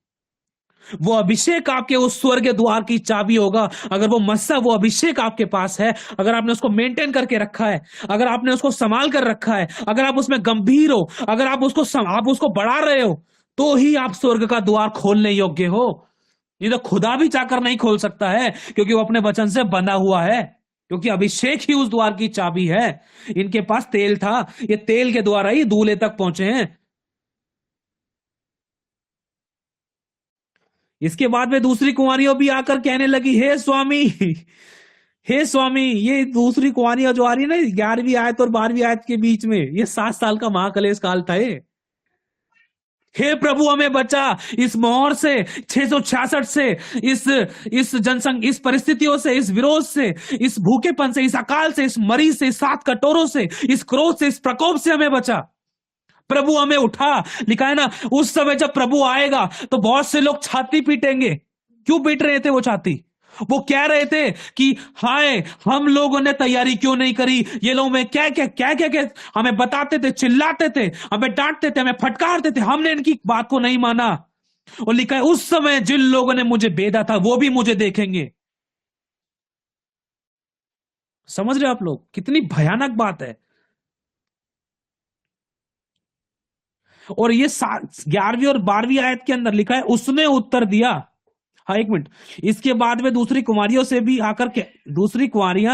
वो अभिषेक आपके उस स्वर्ग द्वार की चाबी होगा। अगर वो मस्सा, वो अभिषेक आपके पास है, अगर आपने उसको मेंटेन करके रखा है, अगर आपने उसको संभाल कर रखा है, अगर आप उसमें गंभीर हो, अगर आप उसको बढ़ा रहे हो, तो ही आप स्वर्ग का द्वार खोलने योग्य हो। ये तो खुदा भी चाहकर नहीं खोल सकता है, क्योंकि वो अपने वचन से बंधा हुआ है, क्योंकि अभिषेक ही उस द्वार की चाबी है। इनके पास तेल था, ये तेल के द्वारा ही दूल्हे तक पहुंचे हैं। इसके बाद में दूसरी कुंवारियों भी आकर कहने लगी, हे स्वामी, हे स्वामी। ये दूसरी कुंवारियां जो आ रही है ना 11वीं आयत और 12वीं आयत के बीच में, ये 7 साल का महाकलेश काल था ये। हे प्रभु हमें बचा इस मोहर से, 666 से, इस जनसंघ, इस परिस्थितियों से, इस विरोध से, इस भूखेपन से, इस अकाल से, इस मरीज से, इस 7 कटोरों से, इस क्रोध से, इस प्रकोप से हमें बचा। प्रभु हमें उठा। लिखा है ना, उस समय जब प्रभु आएगा तो बहुत से लोग छाती पीटेंगे। क्यों पीट रहे थे वो छाती? वो कह रहे थे कि हाय, हम लोगों ने तैयारी क्यों नहीं करी। ये लोग में क्या क्या क्या क्या क्या हमें बताते थे, चिल्लाते थे, हमें डांटते थे, हमें फटकारते थे, हमने इनकी बात को नहीं माना। और लिखा है, उस समय जिन लोगों ने मुझे बेधा था वो भी मुझे देखेंगे। समझ रहे हो आप लोग, कितनी भयानक बात है। और ये 11वीं और 12वीं आयत के अंदर लिखा है, उसने उत्तर दिया। हाँ, एक मिनट। इसके बाद में दूसरी कुमारियां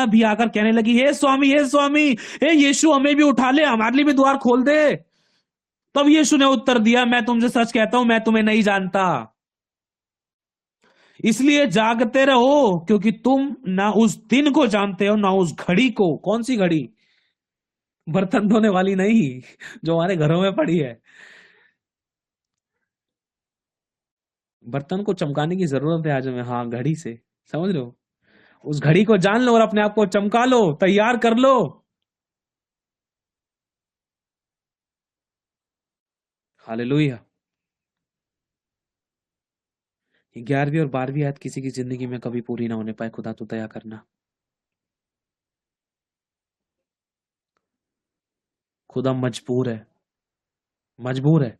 भी आकर कहने लगी, हे स्वामी, हे स्वामी, हे यीशु, हमें भी उठा ले, हमारे लिए भी द्वार खोल दे। तब यीशु ने उत्तर दिया, मैं तुमसे सच कहता हूं, मैं तुम्हें नहीं जानता। इसलिए जागते रहो, क्योंकि तुम ना उस दिन को जानते हो, ना उस घड़ी को। कौन सी घड़ी? बर्तन धोने वाली नहीं, जो हमारे घरों में पड़ी है। बर्तन को चमकाने की जरूरत है आज हमें, हाँ, घड़ी से। समझ रहे हो? उस घड़ी को जान लो और अपने आप को चमका लो, तैयार कर लो। हालेलुया। 11वीं और 12वीं आयत किसी की जिंदगी में कभी पूरी ना होने पाए, खुदा तो दया करना। खुदा मजबूर है, मजबूर है।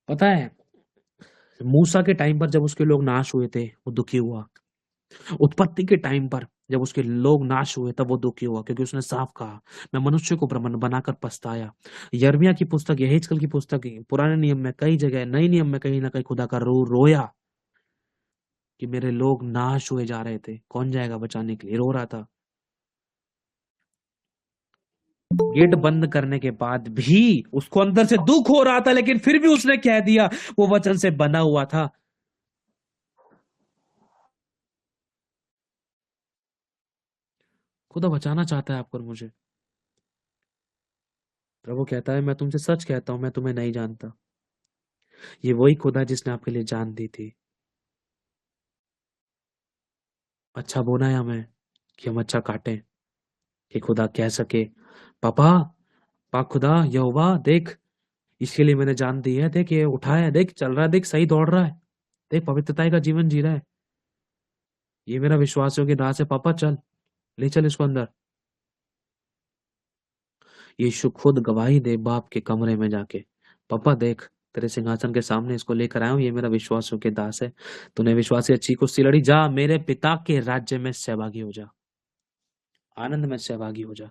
पता है, मूसा के टाइम पर जब उसके लोग नाश हुए थे वो दुखी हुआ। उत्पत्ति के टाइम पर जब उसके लोग नाश हुए तब वो दुखी हुआ, क्योंकि उसने साफ कहा, मैं मनुष्य को ब्रह्मन बनाकर पछताया। यिर्मयाह की पुस्तक, यहेजकेल की पुस्तक, पुराने नियम में कई जगह, नए नियम में कहीं ना कहीं खुदा का रोया कि मेरे लोग नाश हुए जा रहे थे, कौन जाएगा बचाने के लिए, रो रहा था। गेट बंद करने के बाद भी उसको अंदर से दुख हो रहा था, लेकिन फिर भी उसने कह दिया, वो वचन से बना हुआ था। खुदा बचाना चाहता है आपको और मुझे। प्रभु कहता है, मैं तुमसे सच कहता हूं, मैं तुम्हें नहीं जानता। ये वही खुदा जिसने आपके लिए जान दी थी। अच्छा बोना है हमें कि हम अच्छा काटें, कि खुदा कह सके, पापा, पाक खुदा यहोवा, देख, इसके लिए मैंने जान दी है, देख ये उठा है, देख चल रहा है, देख सही दौड़ रहा है, देख पवित्रता का जीवन जी रहा है। ये मेरा विश्वास योग्य दास है, पापा चल, ले चल इसको अंदर। यीशु खुद गवाही दे बाप के कमरे में जाके, पापा देख, तेरे सिंहासन के सामने इसको लेकर आया हूं, ये मेरा विश्वास योग्य दास है, तूने विश्वासी अच्छी कुश्ती लड़ी, जा मेरे पिता के राज्य में सहभागी हो जा, आनंद में सहभागी हो जा।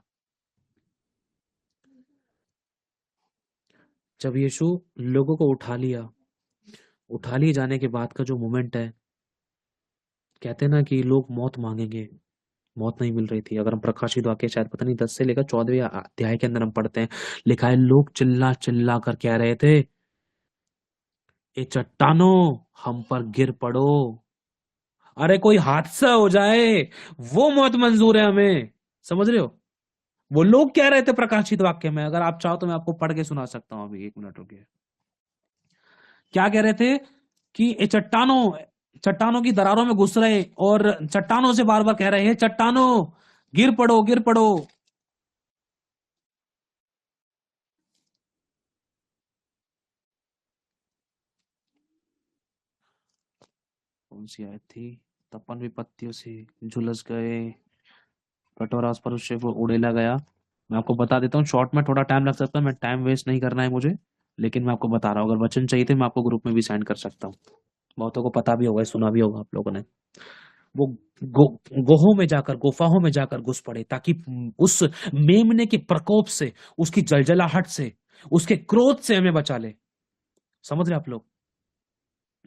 जब यीशु लोगों को उठा लिया, उठा लिए जाने के बाद का जो मोमेंट है, कहते हैं ना कि लोग मौत मांगेंगे, मौत नहीं मिल रही थी। अगर हम प्रकाशित वाक्य शायद पता नहीं 10 से लेकर 14वें अध्याय के अंदर हम पढ़ते हैं, लिखा है लोग चिल्ला चिल्ला कर कह रहे थे, ये चट्टानों हम पर गिर पड़ो। अरे कोई हादसा हो जाए वो मौत मंजूर है हमें, समझ रहे हो? वो लोग कह रहे थे प्रकाशित वाक्य में। अगर आप चाहो तो मैं आपको पढ़ के सुना सकता हूं अभी, 1 मिनट रुकिए। क्या कह रहे थे कि ये चट्टानों चट्टानों की दरारों में घुस रहे और चट्टानों से बार बार कह रहे हैं चट्टानों गिर पड़ो गिर पड़ो। कौन सी आयत थी? तपन विपत्तियों से झुलस गए, कठोर स्पर्श को उड़ेला गया। मैं आपको बता देता हूँ शॉर्ट में, थोड़ा टाइम लग सकता है, मैं टाइम वेस्ट नहीं करना है मुझे, लेकिन मैं आपको बता रहा हूँ। अगर वचन चाहिए तो मैं आपको ग्रुप में भी सेंड कर सकता हूँ। बहुतों को पता भी होगा, सुना भी होगा आप लोगों ने। वो गोहों में जाकर, गुफाओं में जाकर घुस पड़े ताकि उस मेमने के प्रकोप से, उसकी जलजलाहट से, उसके क्रोध से हमें बचा ले। समझ रहे आप लोग?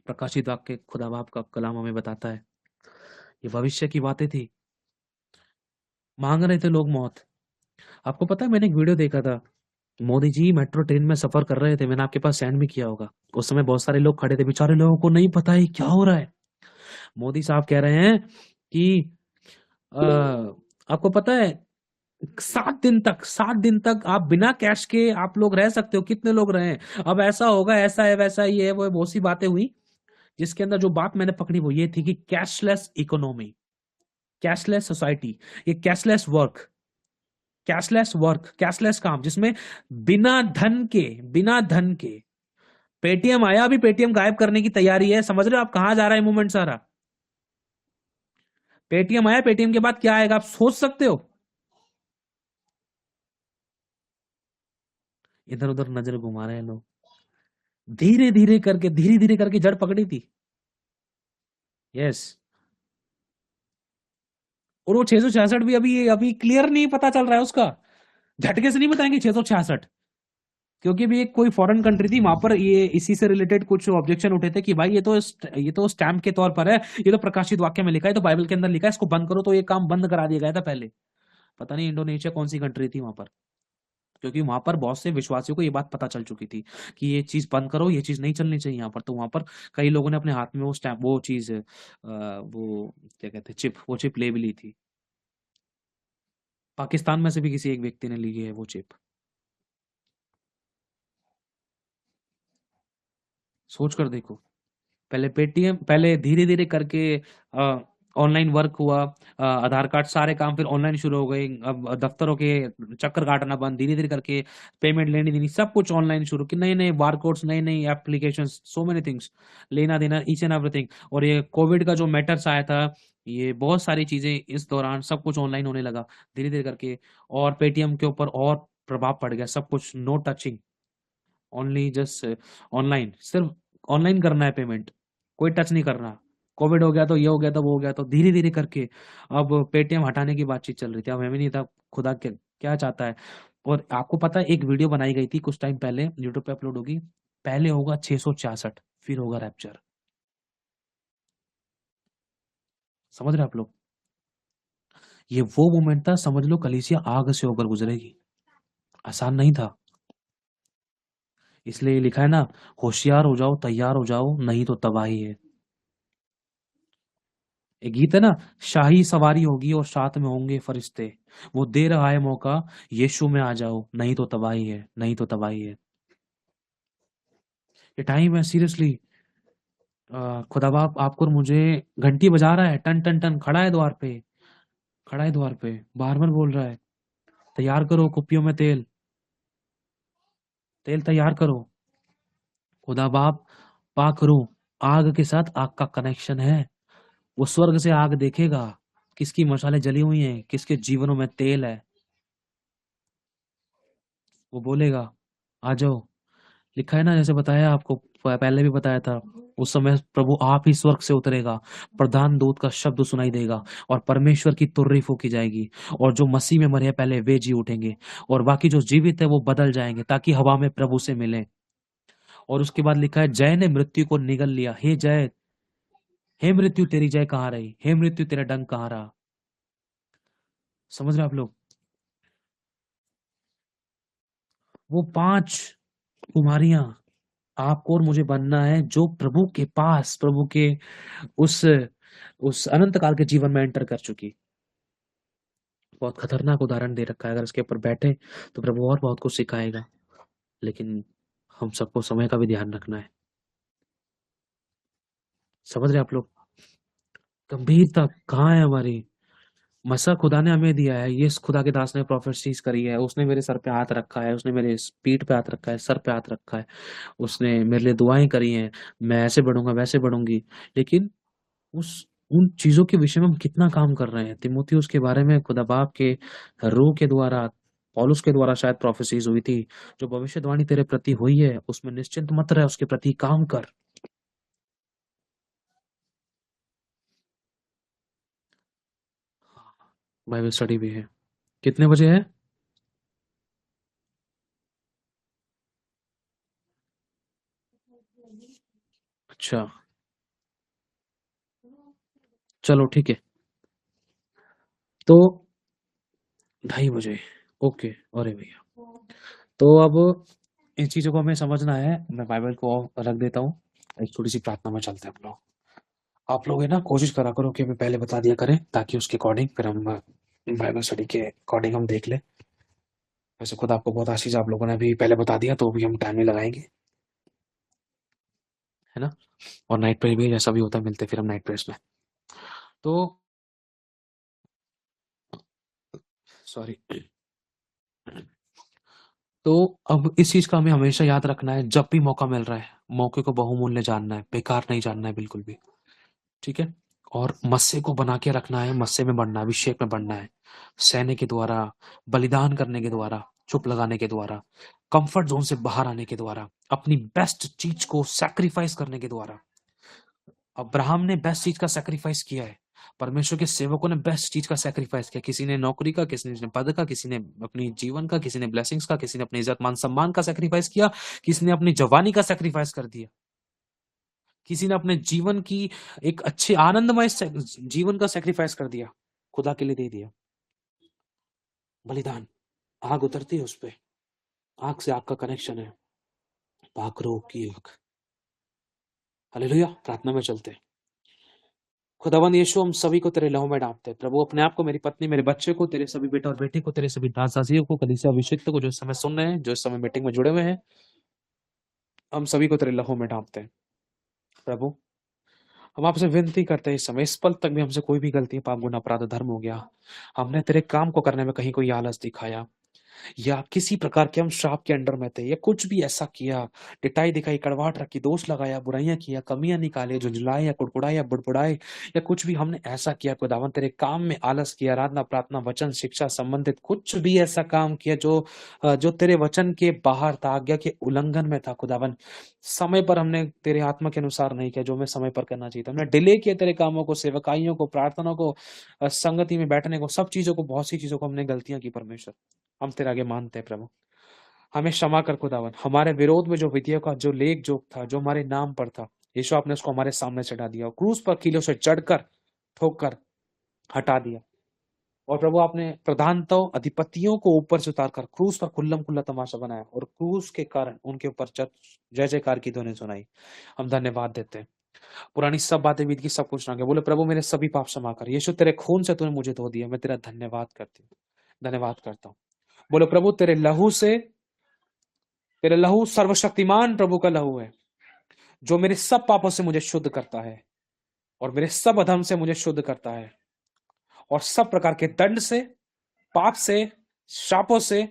प्रकाशित वाक्य खुदा बाप का कलाम हमें बताता है, ये भविष्य की बातें थी। मांग रहे थे लोग मौत। आपको पता है, मैंने एक वीडियो देखा था, मोदी जी मेट्रो ट्रेन में सफर कर रहे थे, मैंने आपके पास सेंड भी किया होगा। उस समय बहुत सारे लोग खड़े थे, बेचारे लोगों को नहीं पता है क्या हो रहा है। मोदी साहब कह रहे हैं कि आपको पता है 7 दिन तक आप बिना कैश के आप लोग रह सकते हो। कितने लोग रहे? अब ऐसा होगा, ऐसा है, वैसा ही है, वो बहुत सी बातें हुई, जिसके अंदर जो बात मैंने पकड़ी वो ये थी कि कैशलेस इकोनॉमी, कैशलेस सोसाइटी, ये कैशलेस वर्क, कैशलेस काम, जिसमें बिना धन के पेटीएम आया, अभी पेटीएम गायब करने की तैयारी है। समझ रहे हो आप कहां जा रहा है मूवमेंट सारा? पेटीएम आया, पेटीएम के बाद क्या आएगा आप सोच सकते हो? इधर उधर नजर घुमा रहे हैं लोग। धीरे धीरे करके जड़ पकड़ी थी। यस। और वो 666 भी अभी क्लियर नहीं पता चल रहा है उसका। झटके से नहीं बताएंगे 666, क्योंकि भी एक कोई फॉरेन कंट्री थी, वहां पर ये इसी से रिलेटेड कुछ ऑब्जेक्शन उठे थे कि भाई ये तो स्टैम्प के तौर पर है, ये तो प्रकाशित वाक्य में लिखा है, तो बाइबल के अंदर लिखा है, इसको बंद करो। तो ये काम बंद करा दिया गया था पहले। पता नहीं इंडोनेशिया कौन सी कंट्री थी वहां पर, क्योंकि वहां पर बहुत से विश्वासियों को ये बात पता चल चुकी थी कि ये चीज बंद करो, ये चीज नहीं चलनी चाहिए यहाँ पर। तो वहां पर कई लोगों ने अपने हाथ में वो स्टैम्प, वो चीज, वो क्या कहते हैं, वो चिप ले भी ली थी। पाकिस्तान में से भी किसी एक व्यक्ति ने ली है वो चिप। सोच कर देखो, पहले पेटीएम, पहले धीरे धीरे करके ऑनलाइन वर्क हुआ, आधार कार्ड सारे काम फिर ऑनलाइन शुरू हो गए। अब दफ्तरों के चक्कर काटना बंद, धीरे धीरे करके पेमेंट लेनी देनी सब कुछ ऑनलाइन शुरू की, नए नए बारकोड्स, नई नई एप्लीकेशंस, सो मेनी थिंग्स, लेना देना, ईच एंड एवरीथिंग। और ये कोविड का जो मैटर्स आया था, ये बहुत सारी चीजें इस दौरान सब कुछ ऑनलाइन होने लगा धीरे धीरे करके। और पेटीएम के ऊपर और प्रभाव पड़ गया, सब कुछ no touching, only just online, सिर्फ ऑनलाइन करना है पेमेंट, कोई टच नहीं करना। कोविड हो गया तो ये हो गया तो वो हो गया, तो धीरे धीरे करके अब पेटीएम हटाने की बातचीत चल रही थी। अब हमें नहीं था खुदा क्या चाहता है। और आपको पता है एक वीडियो बनाई गई थी कुछ टाइम पहले, यूट्यूब पे अपलोड होगी, पहले होगा 666, फिर होगा रैप्चर। समझ रहे आप लोग? ये वो मोमेंट था, समझ लो कलीसिया आग से होकर गुजरेगी। आसान नहीं था, इसलिए लिखा है ना, होशियार हो जाओ, तैयार हो जाओ, नहीं तो तबाही है। एक गीत है ना, शाही सवारी होगी और साथ में होंगे फरिश्ते, वो दे रहा है मौका, यीशु में आ जाओ, नहीं तो तबाही है, नहीं तो तबाही है। ये टाइम है सीरियसली। खुदा बाप आपको और मुझे घंटी बजा रहा है, टन टन टन, खड़ा है द्वार पे, खड़ा है द्वार पे, बार बार बोल रहा है, तैयार करो कुप्पियों में तेल, तेल तैयार करो। खुदा बाप पाखरू, आग के साथ आग का कनेक्शन है। वो स्वर्ग से आग देखेगा, किसकी मशालें जली हुई हैं, किसके जीवनों में तेल है, वो बोलेगा आ जाओ। लिखा है ना, जैसे बताया आपको, पहले भी बताया था, उस समय प्रभु आप ही स्वर्ग से उतरेगा, प्रधान दूत का शब्द सुनाई देगा और परमेश्वर की तुर्री फूकी जाएगी, और जो मसीह में मरे हैं पहले वे जी उठेंगे, और बाकी जो जीवित है वो बदल जाएंगे ताकि हवा में प्रभु से मिले। और उसके बाद लिखा है जय ने मृत्यु को निगल लिया। हे जय, हे मृत्यु तेरी जय कहाँ रही, हे मृत्यु तेरा डंक कहाँ रहा। समझ रहे आप लोग? वो 5 कुमारियां आपको और मुझे बनना है, जो प्रभु के पास, प्रभु के उस अनंत काल के जीवन में एंटर कर चुकी। बहुत खतरनाक उदाहरण दे रखा है, अगर इसके ऊपर बैठे तो प्रभु और बहुत कुछ सिखाएगा, लेकिन हम सबको समय का भी ध्यान रखना है। समझ रहे आप लोग? गंभीरता कहाँ है हमारी? मसा खुदा ने हमें दिया है, ये खुदा के दास ने प्रोफेसीज करी है, उसने मेरे सर पे हाथ रखा है, उसने मेरे पीठ पे हाथ रखा है, सर पे हाथ रखा है, उसने मेरे लिए दुआएं करी हैं, मैं ऐसे बढ़ूंगा वैसे बढ़ूंगी। लेकिन उन चीजों के विषय में हम कितना काम कर रहे हैं? तीमुथियुस के बारे में खुदा बाप के रूह के द्वारा, पौलुस के द्वारा शायद प्रोफेसीज हुई थी, जो भविष्यवाणी तेरे प्रति हुई है उसमें निश्चिंत मत रह, उसके प्रति काम कर। बाइबल स्टडी भी है। कितने बजे है? अच्छा, चलो ठीक है, तो 2:30 बजे। ओके। अरे भैया, तो अब इन चीजों को हमें समझना है। मैं बाइबल को रख देता हूँ, एक छोटी सी प्रार्थना में चलते हैं हम लोग। आप लोग है ना, कोशिश करा करो कि हमें पहले बता दिया करें, ताकि उसके अकॉर्डिंग फिर हम बाइबल स्टडी के अकॉर्डिंग हम देख लें। वैसे खुद आपको बहुत आशीष, आप लोगों ने अभी पहले बता दिया, तो भी हम टाइम नहीं लगाएंगे, है ना। और नाइट प्रेयर भी जैसा भी होता है, मिलते हैं फिर हम नाइट प्रेयर्स में। तो सॉरी, तो अब इस चीज का हमें हमेशा याद रखना है, जब भी मौका मिल रहा है, मौके को बहुमूल्य जानना है, बेकार नहीं जानना है बिल्कुल भी, ठीक है। और मस्से को बना के रखना है, मस्से में बढ़ना है, अभिषेक में बढ़ना है, सहने के द्वारा, बलिदान करने के द्वारा, चुप लगाने के द्वारा, कंफर्ट जोन से बाहर आने के द्वारा, अपनी बेस्ट चीज को सैक्रिफाइस करने के द्वारा। अब्राहम ने बेस्ट चीज का सैक्रिफाइस किया है, परमेश्वर के सेवकों ने बेस्ट चीज का सैक्रिफाइस किया। किसी ने नौकरी का, किसी ने पद का, किसी ने अपनी जीवन का, किसी ने ब्लेसिंग्स का, किसी ने अपनी इज्जत मान सम्मान का सैक्रिफाइस किया, किसी ने अपनी जवानी का सैक्रिफाइस कर दिया, किसी ने अपने जीवन की एक अच्छे आनंदमय जीवन का सैक्रिफाइस कर दिया, खुदा के लिए दे दिया। बलिदान, आग उतरती है उस पे, आग से आग का कनेक्शन है, पाक रोग की आग। हालेलुया। प्रार्थना में चलते हैं। खुदावंद यीशु, हम सभी को तेरे लहू में डांपते हैं प्रभु, अपने आप को, मेरी पत्नी, मेरे बच्चे को, तेरे सभी बेटा और बेटी को, तेरे सभी दास दासियों को, कलीसिया अभिषिक्त को, जो इस समय सुन रहे हैं, जो इस समय मीटिंग में जुड़े हुए हैं, हम सभी को तेरे लहू में डांपते हैं प्रभु। हम आपसे विनती करते हैं, इस समय, इस पल तक भी हमसे कोई भी गलती, पाप, गुनाह, अपराध, धर्म हो गया, हमने तेरे काम को करने में कहीं कोई आलस दिखाया, या किसी प्रकार के हम श्राप के अंडर में थे, या कुछ भी ऐसा किया, डिटाई दिखाई, कड़वाहट रखी, दोष लगाया, बुराइयां किया, कमियां निकाले, झुंझुलाए या कुड़कुड़ाए या बुड़बुड़ाए, या कुछ भी हमने ऐसा किया खुदावन, तेरे काम में आलस किया, आराधना, प्रार्थना, वचन, शिक्षा संबंधित कुछ भी ऐसा काम किया जो तेरे वचन के बाहर था, आज्ञा के उल्लंघन में था खुदावन, समय पर हमने तेरे आत्मा के अनुसार नहीं किया, जो हमें समय पर करना चाहिए था, हमने डिले किया तेरे कामों को, सेवकाइयों को, प्रार्थनाओं को, संगति में बैठने को, सब चीजों को, बहुत सी चीजों को हमने गलतियां की परमेश्वर, हम तेरे आगे मानते हैं प्रभु। हमें क्षमा कर खुदावन, हमारे विरोध में जो विधियों का जो लेख जोक था, जो हमारे नाम पर था, यीशु आपने उसको हमारे सामने चढ़ा दिया, और क्रूस पर कीलों से चढ़कर ठोक कर हटा दिया। और प्रभु आपने प्रधानताओं, अधिपतियों को ऊपर से उतार कर क्रूस पर खुल्लम खुल्ला तमाशा बनाया, और क्रूस के कारण उनके ऊपर जय जयकार की ध्वनि सुनाई। हम धन्यवाद देते हैं, पुरानी सब बातें बीत की, सब कुछ ना गया। बोले प्रभु मेरे सभी पाप क्षमा कर, यीशु तेरे खून से तूने मुझे धो दिया, मैं तेरा धन्यवाद करती हूँ, धन्यवाद करता हूँ। बोले प्रभु तेरे लहू सर्वशक्तिमान प्रभु का लहू है, जो मेरे सब पापों से मुझे शुद्ध करता है, और मेरे सब अधर्म से मुझे शुद्ध करता है, और सब प्रकार के दंड से, पाप से, शापों से,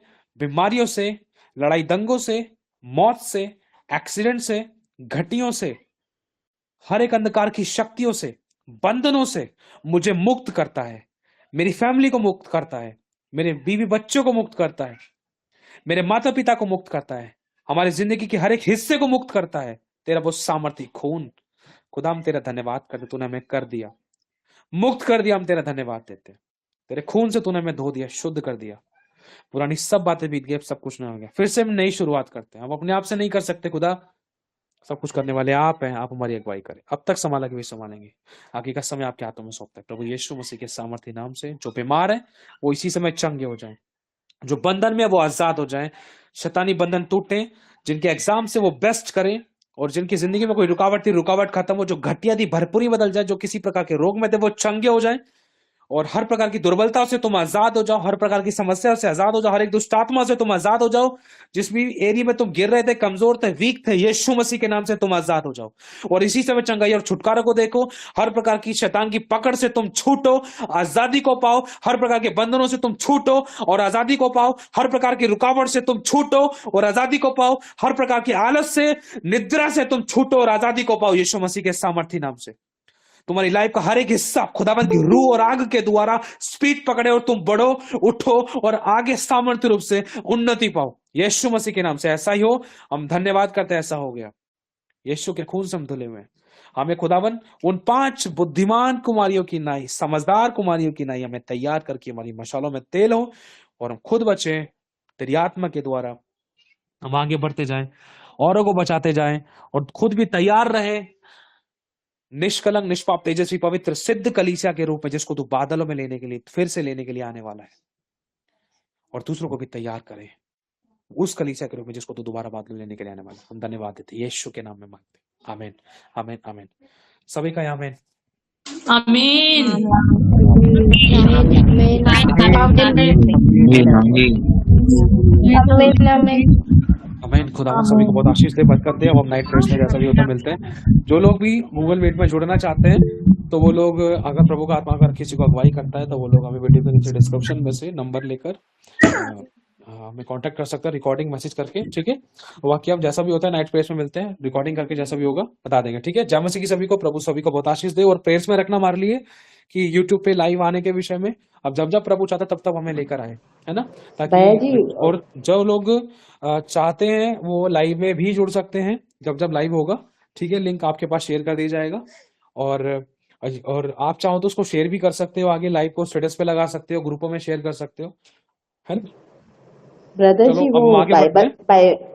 बीमारियों से, लड़ाई दंगों से, मौत से, एक्सीडेंट से, घटियों से, हर एक अंधकार की शक्तियों से, बंधनों से मुझे मुक्त करता है, मेरी फैमिली को मुक्त करता है, मेरे बीवी बच्चों को मुक्त करता है, मेरे माता पिता को मुक्त करता है, हमारी जिंदगी के हर एक हिस्से को मुक्त करता है। तेरा वो सामर्थ्य खून, खुदा हम तेरा धन्यवाद करते, तूने हमें कर दिया, मुक्त कर दिया, हम तेरा धन्यवाद देते। तेरे खून से तूने हमें धो दिया, शुद्ध कर दिया, पुरानी सब बातें बीत गई, अब सब कुछ नहीं हो गया, फिर से हम नई शुरुआत करते हैं। हम अपने आप से नहीं कर सकते खुदा, सब कुछ करने वाले आप हैं, आप हमारी अगुवाई करें, अब तक संभाला के भी संभालेंगे, आगे का समय आपके हाथों में सौंपते हैं प्रभु यीशु मसीह के सामर्थ्य नाम से। जो बीमार है वो इसी समय चंगे हो जाएं, जो बंधन में है वो आजाद हो जाएं, शैतानी बंधन टूटे, जिनके एग्जाम से वो बेस्ट करें, और जिनकी जिंदगी में कोई रुकावट थी रुकावट खत्म हो, जो घटिया थी भरपूरी बदल जाए, जो किसी प्रकार के रोग में थे वो चंगे हो जाएं, और हर प्रकार की दुर्बलता से तुम आजाद हो जाओ, हर प्रकार की समस्या से आजाद हो जाओ, हर एक दुष्ट आत्मा से तुम आजाद हो जाओ, जिस भी एरिया में तुम गिर रहे थे, कमजोर थे, वीक थे, यीशु मसीह के नाम से तुम आजाद हो जाओ, और इसी समय चंगाई और छुटकारा को देखो, हर प्रकार की शैतान की पकड़ से तुम छूटो, आजादी को पाओ, हर प्रकार के बंधनों से तुम छूटो और आजादी को पाओ, हर प्रकार की रुकावट से तुम छूटो और आजादी को पाओ, हर प्रकार की आलस से, निद्रा से तुम छूटो और आजादी को पाओ यीशु मसीह के सामर्थ्य नाम से। तुम्हारी लाइफ का हर एक हिस्सा खुदाबंद की रूह और आग के द्वारा स्पीड पकड़े और तुम बढ़ो, उठो और आगे सामर्थ्य रूप से उन्नति पाओ यीशु मसीह के नाम से। ऐसा ही हो, हम धन्यवाद करते हैं, ऐसा हो गया। यीशु के खून से हम धुले हुए, हमें खुदाबंद उन 5 बुद्धिमान कुमारियों की नाई, समझदार कुमारियों की नाई हमें तैयार करके हमारी मशालों में तेल हो, और हम खुद बचे तेरी आत्मा के द्वारा, हम आगे बढ़ते जाएं, औरों को बचाते जाएं, और खुद भी तैयार रहे निष्कलंक, निष्पाप, तेजस्वी, पवित्र, सिद्ध कलीसिया के रूप में, जिसको तू बादलों में लेने के लिए, फिर से लेने के लिए आने वाला है, और दूसरों को भी तैयार करे उस कलीसिया के रूप में जिसको तू दोबारा बादलों में लेने के लिए आने वाला है। हम धन्यवाद देते यीशु के नाम में मांगते, आमीन आमीन आमीन। सभी का आमीन आमीन। आमीन। खुदा सभी को बहुत आशीष दे, बरकत दे। अब हम नाइट प्रेयर्स में जैसा भी होता है मिलते हैं। जो लोग भी गूगल मीट में जुड़ना चाहते हैं तो वो लोग, अगर प्रभु का आत्मा अगर किसी को अगुवाई करता है तो वो लोग हमें वीडियो के नीचे डिस्क्रिप्शन में से नंबर लेकर हमें कांटेक्ट कर सकते हैं, रिकॉर्डिंग मैसेज करके, ठीक है। बाकी अब जैसा भी होता है नाइट प्रेयर्स में मिलते हैं, रिकॉर्डिंग करके जैसा भी होगा बता देंगे, ठीक है। जय मसीह की सभी को, प्रभु सभी को बहुत आशीष दे, और प्रेयर्स में रखना हमारे लिए कि यूट्यूब पे लाइव आने के विषय में अब जब जब प्रभु चाहता तब तब हमें लेकर आए, है ना, ताकि और जो लोग चाहते हैं वो लाइव में भी जुड़ सकते हैं जब जब लाइव होगा, ठीक है। लिंक आपके पास शेयर कर दिया जाएगा, और आप चाहो तो उसको शेयर भी कर सकते हो, आगे लाइव को स्टेटस पे लगा सकते हो, ग्रुपों में शेयर कर सकते हो, है ना। ब्रदर जी, वो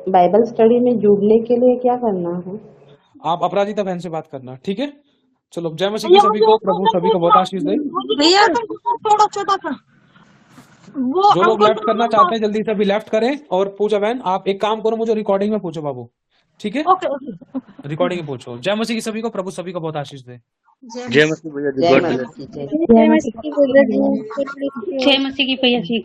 बाइबल स्टडी में जुड़ने के लिए क्या करना है? आप अपराजिता बहन से बात करना, ठीक है। चलो, जय मसीह की सभी को, प्रभु सभी को बहुत आशीष दे। भैया थोड़ा छोटा सा जो लोग लेफ्ट करना चाहते हैं जल्दी से अभी लेफ्ट करें। और पूजा बहन, आप एक काम करो, मुझे रिकॉर्डिंग में पूछो बाबू, ठीक है। रिकॉर्डिंग में पूछो। जय मसीह की सभी को, प्रभु सभी को बहुत आशीष दे। जय मसीह भैया जी, जय मसीह की भैया जी। जय मसीह की भैया जी।